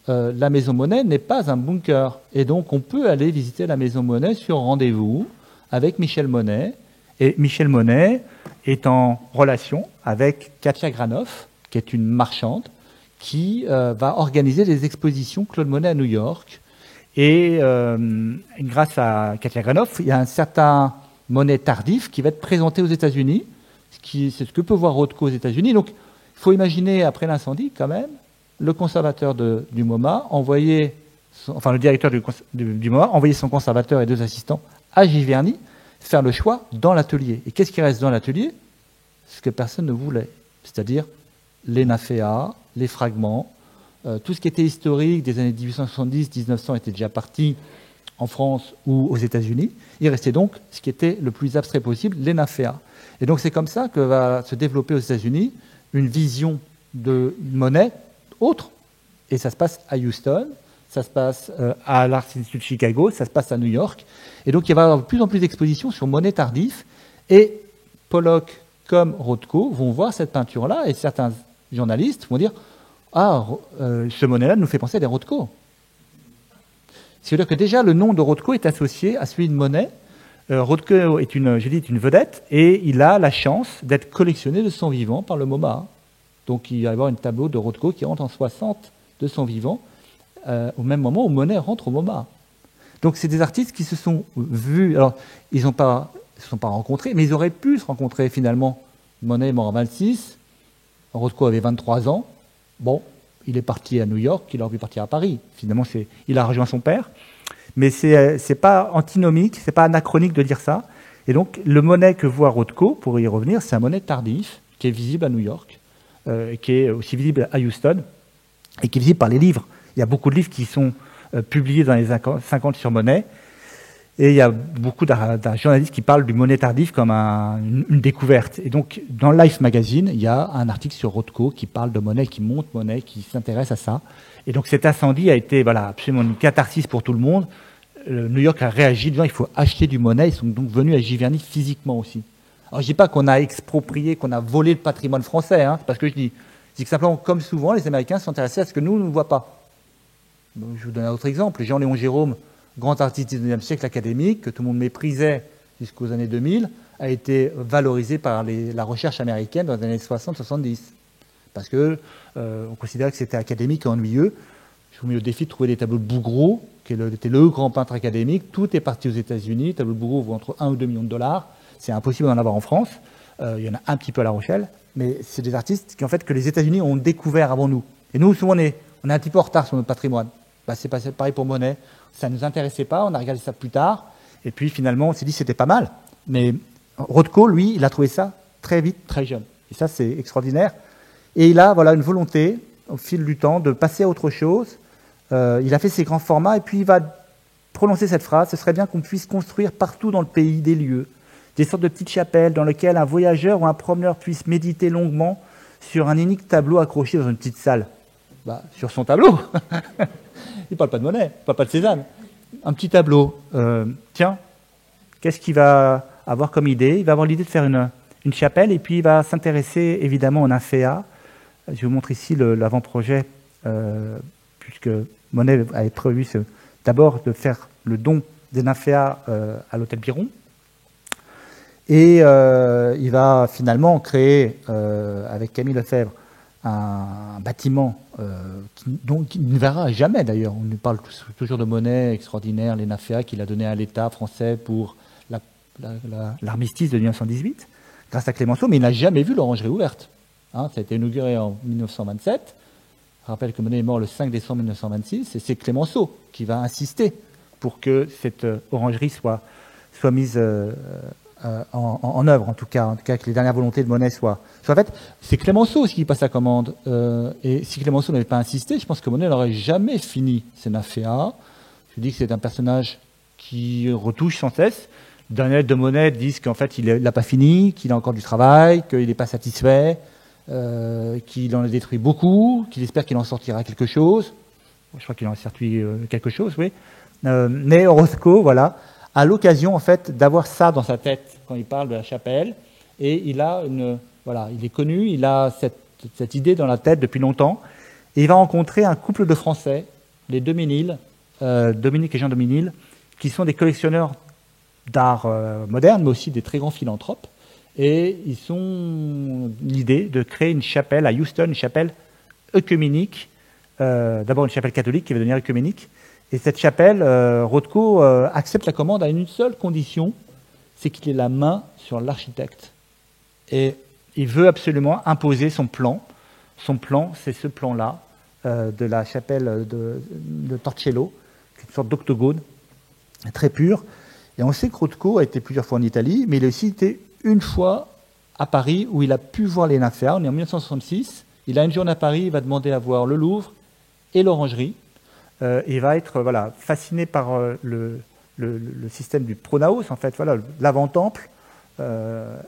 Speaker 2: la maison Monet n'est pas un bunker. Et donc on peut aller visiter la maison Monet sur rendez-vous avec Michel Monet. Et Michel Monet est en relation avec Katia Granoff, qui est une marchande, qui va organiser des expositions Claude Monet à New York. Et grâce à Katia Granoff, il y a un certain Monet tardif qui va être présenté aux États-Unis. C'est ce que peut voir Rothko aux États-Unis. Donc, il faut imaginer, après l'incendie, quand même, le conservateur du MoMA le directeur du MoMA envoyer son conservateur et 2 assistants à Giverny faire le choix dans l'atelier. Et qu'est-ce qui reste dans l'atelier? Ce que personne ne voulait, c'est-à-dire les nymphéas, les fragments, tout ce qui était historique des années 1870-1900 était déjà parti en France ou aux États-Unis. Il restait donc ce qui était le plus abstrait possible, les nymphéas. Et donc c'est comme ça que va se développer aux États-Unis une vision de Monet autre. Et ça se passe à Houston, ça se passe à l'Art Institute de Chicago, ça se passe à New York. Et donc il va y avoir de plus en plus d'expositions sur Monet tardif. Et Pollock comme Rothko vont voir cette peinture-là et certains journalistes vont dire « Ah, ce Monet-là nous fait penser à des Rothko ». C'est-à-dire que déjà le nom de Rothko est associé à celui de Monet. Rothko est une vedette et il a la chance d'être collectionné de son vivant par le MoMA. Donc il va y avoir un tableau de Rothko qui rentre en 60 de son vivant, au même moment où Monet rentre au MoMA. Donc c'est des artistes qui se sont vus, alors ils ne se sont pas rencontrés, mais ils auraient pu se rencontrer finalement. Monet est mort en 26, Rothko avait 23 ans, bon, il est parti à New York, il aurait pu partir à Paris. Finalement, il a rejoint son père. Mais c'est pas antinomique, c'est pas anachronique de dire ça. Et donc, le Monet que voit Rothko, pour y revenir, c'est un Monet tardif, qui est visible à New York, qui est aussi visible à Houston, et qui est visible par les livres. Il y a beaucoup de livres qui sont publiés dans les années 50 sur Monet, et il y a beaucoup de journalistes qui parlent du Monet tardif comme une découverte. Et donc, dans Life Magazine, il y a un article sur Rothko qui parle de Monet, qui montre Monet, qui s'intéresse à ça. Et donc, cet incendie a été absolument une catharsis pour tout le monde. New York a réagi, disant il faut acheter du Monet. Ils sont donc venus à Giverny physiquement aussi, Alors je dis pas qu'on a exproprié, qu'on a volé le patrimoine français, hein, c'est pas ce que je dis. Je dis que simplement, comme souvent, les Américains sont intéressés à ce que nous ne voient pas. Donc, je vous donne un autre exemple. Jean-Léon Gérôme, grand artiste du XIXe siècle académique, que tout le monde méprisait jusqu'aux années 2000, a été valorisé par la recherche américaine dans les années 60-70. Parce que on considérait que c'était académique et ennuyeux. Je vous mets au défi de trouver des tableaux de Bouguereau, qui était le grand peintre académique. Tout est parti aux États-Unis. Les tableaux de Bouguereau vaut entre 1 ou 2 millions de dollars. C'est impossible d'en avoir en France. Il y en a un petit peu à La Rochelle. Mais c'est des artistes qui, en fait, que les États-Unis ont découvert avant nous. Et nous, souvent, on est un petit peu en retard sur notre patrimoine. Bah, c'est pareil pour Monet. Ça ne nous intéressait pas. On a regardé ça plus tard. Et puis, finalement, on s'est dit que c'était pas mal. Mais Rothko, lui, il a trouvé ça très vite, très jeune. Et ça, c'est extraordinaire. Et il a une volonté, au fil du temps, de passer à autre chose. Il a fait ses grands formats et puis il va prononcer cette phrase: ce serait bien qu'on puisse construire partout dans le pays des lieux, des sortes de petites chapelles dans lesquelles un voyageur ou un promeneur puisse méditer longuement sur un unique tableau accroché dans une petite salle. Bah, sur son tableau. Il ne parle pas de Monet, il ne parle pas de Cézanne. Un petit tableau. Tiens, qu'est-ce qu'il va avoir comme idée? Il va avoir l'idée de faire une chapelle et puis il va s'intéresser évidemment aux nymphéas. Je vous montre ici l'avant-projet, puisque Monet avait prévu d'abord de faire le don des nymphéas à l'hôtel Biron. Et il va finalement créer, avec Camille Lefebvre, un bâtiment qui ne verra jamais d'ailleurs. On nous parle toujours de Monet extraordinaire, les nymphéas qu'il a donné à l'État français pour l'armistice de 1918, grâce à Clémenceau, mais il n'a jamais vu l'orangerie ouverte. Hein, ça a été inauguré en 1927. Je rappelle que Monet est mort le 5 décembre 1926, et c'est Clémenceau qui va insister pour que cette orangerie soit mise en œuvre, en tout cas que les dernières volontés de Monet soient faites. C'est Clémenceau qui passe la commande. Et si Clémenceau n'avait pas insisté, je pense que Monet n'aurait jamais fini ses nymphéas. Je dis que c'est un personnage qui retouche sans cesse. Les dernières lettres de Monet disent qu'en fait, il n'a pas fini, qu'il a encore du travail, qu'il n'est pas satisfait, qu'il en a détruit beaucoup, qu'il espère qu'il en sortira quelque chose. Je crois qu'il en a sorti quelque chose, oui. Mais Rothko, voilà, a l'occasion en fait d'avoir ça dans sa tête quand il parle de la chapelle, et il est connu, il a cette idée dans la tête depuis longtemps, et il va rencontrer un couple de Français, les Dominil, Dominique et Jean Dominil, qui sont des collectionneurs d'art moderne, mais aussi des très grands philanthropes, et ils ont l'idée de créer une chapelle à Houston, une chapelle œcuménique, d'abord une chapelle catholique qui va devenir œcuménique. Et cette chapelle, Rothko accepte la commande à une seule condition, c'est qu'il ait la main sur l'architecte. Et il veut absolument imposer son plan. Son plan, c'est ce plan-là, de la chapelle de Torcello, qui est une sorte d'octogone, très pur. Et on sait que Rothko a été plusieurs fois en Italie, mais il a aussi été une fois à Paris, où il a pu voir les nymphéas. On est en 1966. Il a une journée à Paris, il va demander à voir le Louvre et l'orangerie. Il va être fasciné par le système du pronaos, en fait, l'avant-temple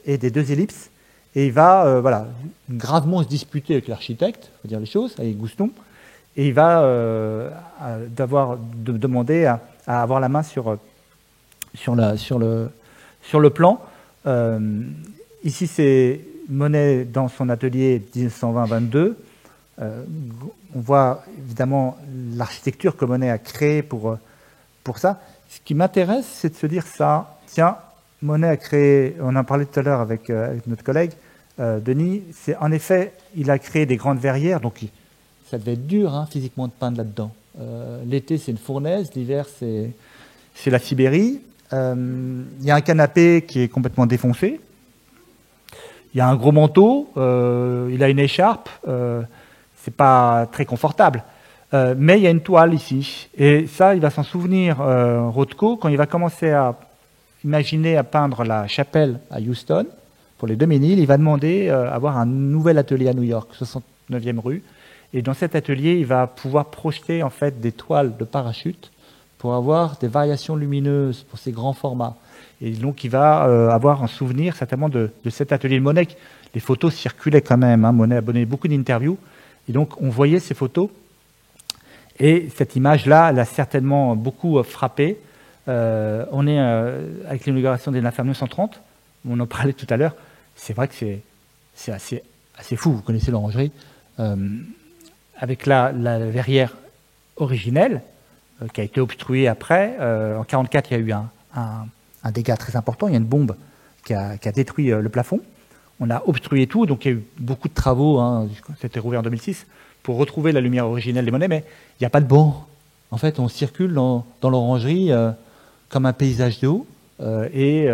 Speaker 2: et des deux ellipses. Et il va gravement se disputer avec l'architecte, il faut dire les choses, avec Gouston. Et il va demander à avoir la main sur le plan. Ici, c'est Monet dans son atelier 1920-22. On voit évidemment l'architecture que Monet a créée pour ça. Ce qui m'intéresse, c'est de se dire ça. Tiens, Monet a créé, on en parlait tout à l'heure avec notre collègue Denis, c'est en effet, il a créé des grandes verrières, donc ça devait être dur physiquement de peindre là-dedans. L'été, c'est une fournaise, l'hiver, c'est la Sibérie. Il y a un canapé qui est complètement défoncé. Il y a un gros manteau, il a une écharpe. C'est pas très confortable. Mais il y a une toile ici. Et ça, il va s'en souvenir, Rothko, quand il va commencer à imaginer à peindre la chapelle à Houston, pour les Dominil, il va demander à avoir un nouvel atelier à New York, 69e rue. Et dans cet atelier, il va pouvoir projeter en fait des toiles de parachute pour avoir des variations lumineuses pour ces grands formats. Et donc, il va avoir un souvenir certainement de cet atelier de Monet. Les photos circulaient quand même. Monet a donné beaucoup d'interviews. Et donc, on voyait ces photos. Et cette image-là, elle a certainement beaucoup frappé. On est avec l'inauguration des Nymphes en 1930. on en parlait tout à l'heure, c'est vrai que c'est assez fou. Vous connaissez l'orangerie. Avec la verrière originelle, qui a été obstruée après. En 1944, il y a eu un dégât très important. Il y a une bombe qui a détruit le plafond. On a obstrué tout, donc il y a eu beaucoup de travaux. C'était rouvert en 2006 pour retrouver la lumière originelle des Monet, mais il n'y a pas de banc. En fait, on circule dans l'orangerie comme un paysage d'eau, et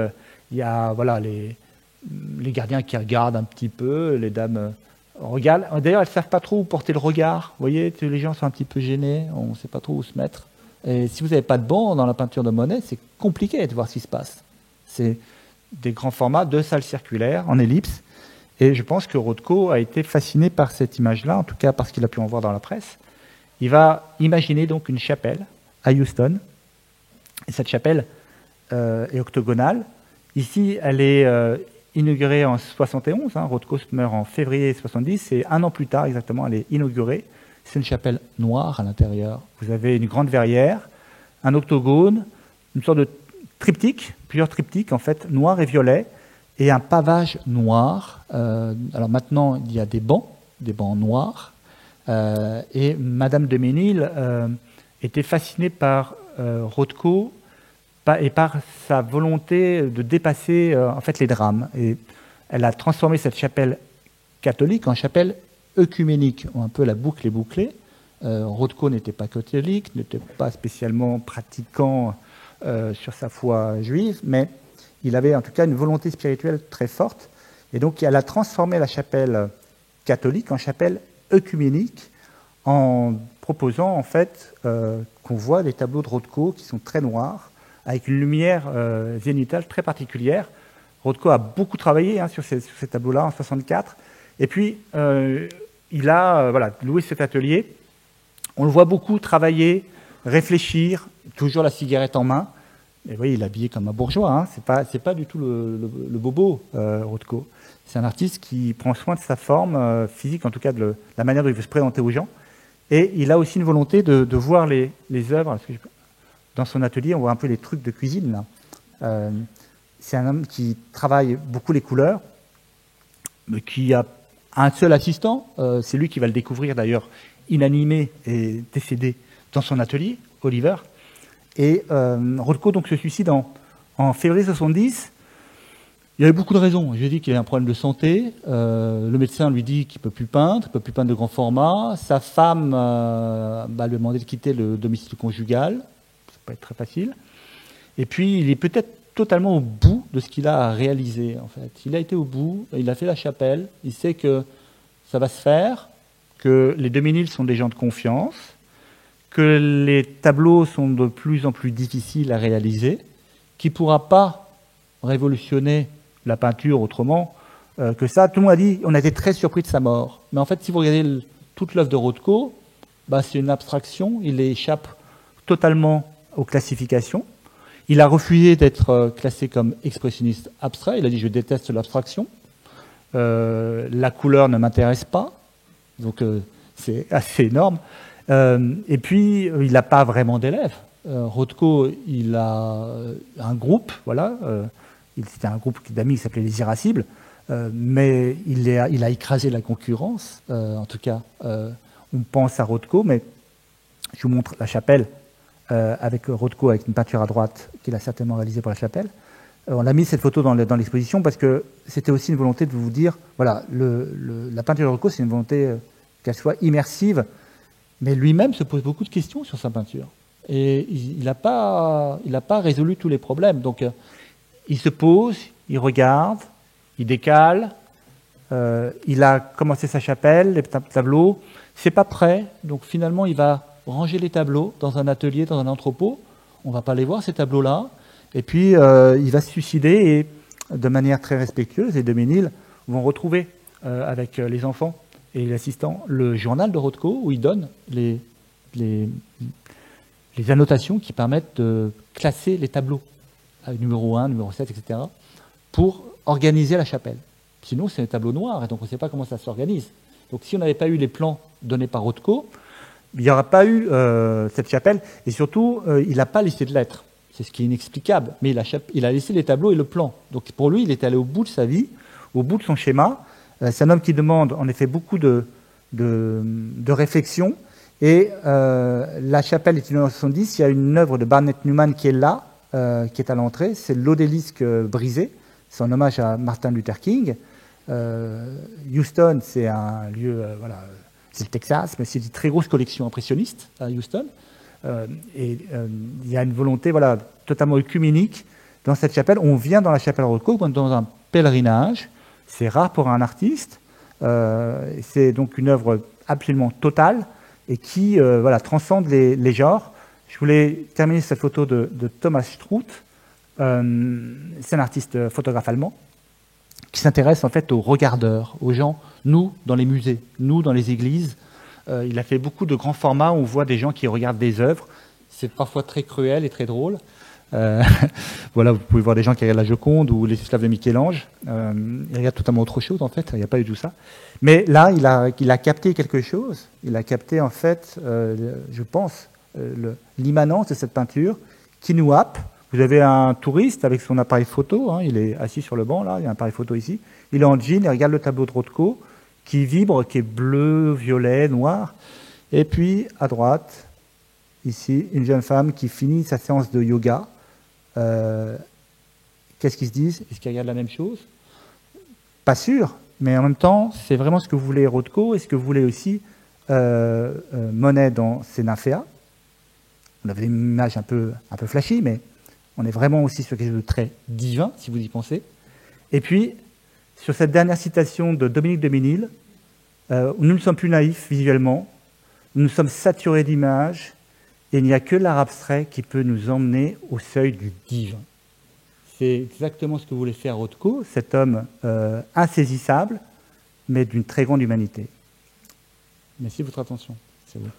Speaker 2: il y a les gardiens qui regardent un petit peu, les dames regardent. D'ailleurs, elles ne savent pas trop où porter le regard. Vous voyez, les gens sont un petit peu gênés, on ne sait pas trop où se mettre. Et si vous n'avez pas de banc dans la peinture de Monet, c'est compliqué de voir ce qui se passe. C'est des grands formats, 2 salles circulaires en ellipse. Et je pense que Rothko a été fasciné par cette image-là, en tout cas parce qu'il a pu en voir dans la presse. Il va imaginer donc une chapelle à Houston. Et cette chapelle est octogonale. Ici, elle est inaugurée en 71. Rothko meurt en février 70. Et un an plus tard, exactement, elle est inaugurée. C'est une chapelle noire à l'intérieur. Vous avez une grande verrière, un octogone, une sorte de triptyque, plusieurs triptyques en fait, noir et violet, et un pavage noir. Alors maintenant, il y a des bancs noirs. Et Madame de Ménil était fascinée par Rothko et par sa volonté de dépasser en fait les drames. Et elle a transformé cette chapelle catholique en chapelle œcuménique, où un peu la boucle est bouclée. Rothko n'était pas catholique, n'était pas spécialement pratiquant sur sa foi juive, mais il avait en tout cas une volonté spirituelle très forte. Et donc elle a transformé la chapelle catholique en chapelle œcuménique, en proposant en fait qu'on voit des tableaux de Rothko qui sont très noirs, avec une lumière zénithale très particulière. Rothko a beaucoup travaillé sur ces tableaux-là en 1964. Et puis, il a loué cet atelier. On le voit beaucoup travailler, réfléchir, toujours la cigarette en main. Et vous voyez, il est habillé comme un bourgeois. C'est pas du tout le bobo, Rothko. C'est un artiste qui prend soin de sa forme physique, en tout cas de la manière dont il veut se présenter aux gens. Et il a aussi une volonté de voir les œuvres. Dans son atelier, on voit un peu les trucs de cuisine, là. C'est un homme qui travaille beaucoup les couleurs, mais qui a un seul assistant. C'est lui qui va le découvrir, d'ailleurs, inanimé et décédé dans son atelier, Oliver. Et Rothko donc, se suicide en février 70. Il y avait beaucoup de raisons. Je lui ai dit qu'il avait un problème de santé. Le médecin lui dit qu'il ne peut plus peindre, de grand format. Sa femme lui a demandé de quitter le domicile conjugal. Ça peut être très facile. Et puis, il est peut-être totalement au bout de ce qu'il a réalisé, en fait. Il a été au bout, il a fait la chapelle, il sait que ça va se faire, que les de Ménil sont des gens de confiance, que les tableaux sont de plus en plus difficiles à réaliser, qu'il ne pourra pas révolutionner la peinture autrement que ça. Tout le monde a dit, on a été très surpris de sa mort. Mais en fait, si vous regardez toute l'œuvre de Rothko, c'est une abstraction, il échappe totalement aux classifications. Il a refusé d'être classé comme expressionniste abstrait. Il a dit « je déteste l'abstraction, la couleur ne m'intéresse pas ». Donc c'est assez énorme. Et puis, il n'a pas vraiment d'élèves. Rothko, il a un groupe, voilà. C'était un groupe d'amis qui s'appelait les Irascibles, mais il a écrasé la concurrence. En tout cas, on pense à Rothko, mais je vous montre la chapelle. Avec Rothko, avec une peinture à droite qu'il a certainement réalisée pour la chapelle. On a mis cette photo dans l'exposition parce que c'était aussi une volonté de vous dire, voilà, la peinture de Rothko, c'est une volonté qu'elle soit immersive, mais lui-même se pose beaucoup de questions sur sa peinture. Et il n'a pas résolu tous les problèmes. Donc, il se pose, il regarde, il décale, il a commencé sa chapelle, les tableaux, c'est pas prêt, donc finalement, il va ranger les tableaux dans un atelier, dans un entrepôt. On ne va pas les voir, ces tableaux-là. Et puis, il va se suicider et, de manière très respectueuse, les de Ménil vont retrouver avec les enfants et l'assistant le journal de Rothko où il donne les annotations qui permettent de classer les tableaux, numéro 1, numéro 7, etc., pour organiser la chapelle. Sinon, c'est un tableau noir, et donc on ne sait pas comment ça s'organise. Donc si on n'avait pas eu les plans donnés par Rothko, il n'y aura pas eu cette chapelle, et surtout, il n'a pas listé de lettres. C'est ce qui est inexplicable. Mais il a laissé les tableaux et le plan. Donc pour lui, il est allé au bout de sa vie, au bout de son schéma. C'est un homme qui demande en effet beaucoup de réflexion. Et la chapelle est 1970. Il y a une œuvre de Barnett Newman qui est là, qui est à l'entrée. C'est l'Odélisque brisé. C'est en hommage à Martin Luther King. Houston, c'est un lieu, voilà, c'est le Texas, mais c'est une très grosse collection impressionniste à Houston. Il y a une volonté, voilà, totalement œcuménique dans cette chapelle. On vient dans la chapelle Rothko dans un pèlerinage. C'est rare pour un artiste. C'est donc une œuvre absolument totale et qui voilà, transcende les genres. Je voulais terminer cette photo de Thomas Struth. C'est un artiste photographe allemand qui s'intéresse en fait aux regardeurs, aux gens, nous dans les musées, nous dans les églises. Il a fait beaucoup de grands formats où on voit des gens qui regardent des œuvres. C'est parfois très cruel et très drôle. Voilà, vous pouvez voir des gens qui regardent la Joconde ou les esclaves de Michel-Ange. Ils regardent totalement autre chose en fait, il n'y a pas du tout ça. Mais là, il a capté quelque chose. Il a capté en fait, je pense, l'immanence de cette peinture qui nous happe. Vous avez un touriste avec son appareil photo, hein, il est assis sur le banc là, il y a un appareil photo ici. Il est en jean, il regarde le tableau de Rothko qui vibre, qui est bleu, violet, noir. Et puis à droite, ici, une jeune femme qui finit sa séance de yoga. Qu'est-ce qu'ils se disent? Est-ce qu'ils regardent la même chose? Pas sûr, mais en même temps, c'est vraiment ce que vous voulez Rothko et ce que vous voulez aussi Monet dans ses nymphéas. On avait une image un peu flashy, mais on est vraiment aussi sur quelque chose de très divin, si vous y pensez. Et puis, sur cette dernière citation de Dominique de Ménil, nous ne sommes plus naïfs visuellement, nous sommes saturés d'images, et il n'y a que l'art abstrait qui peut nous emmener au seuil du divin. C'est exactement ce que voulait faire Rothko, cet homme insaisissable, mais d'une très grande humanité. Merci de votre attention. C'est vous.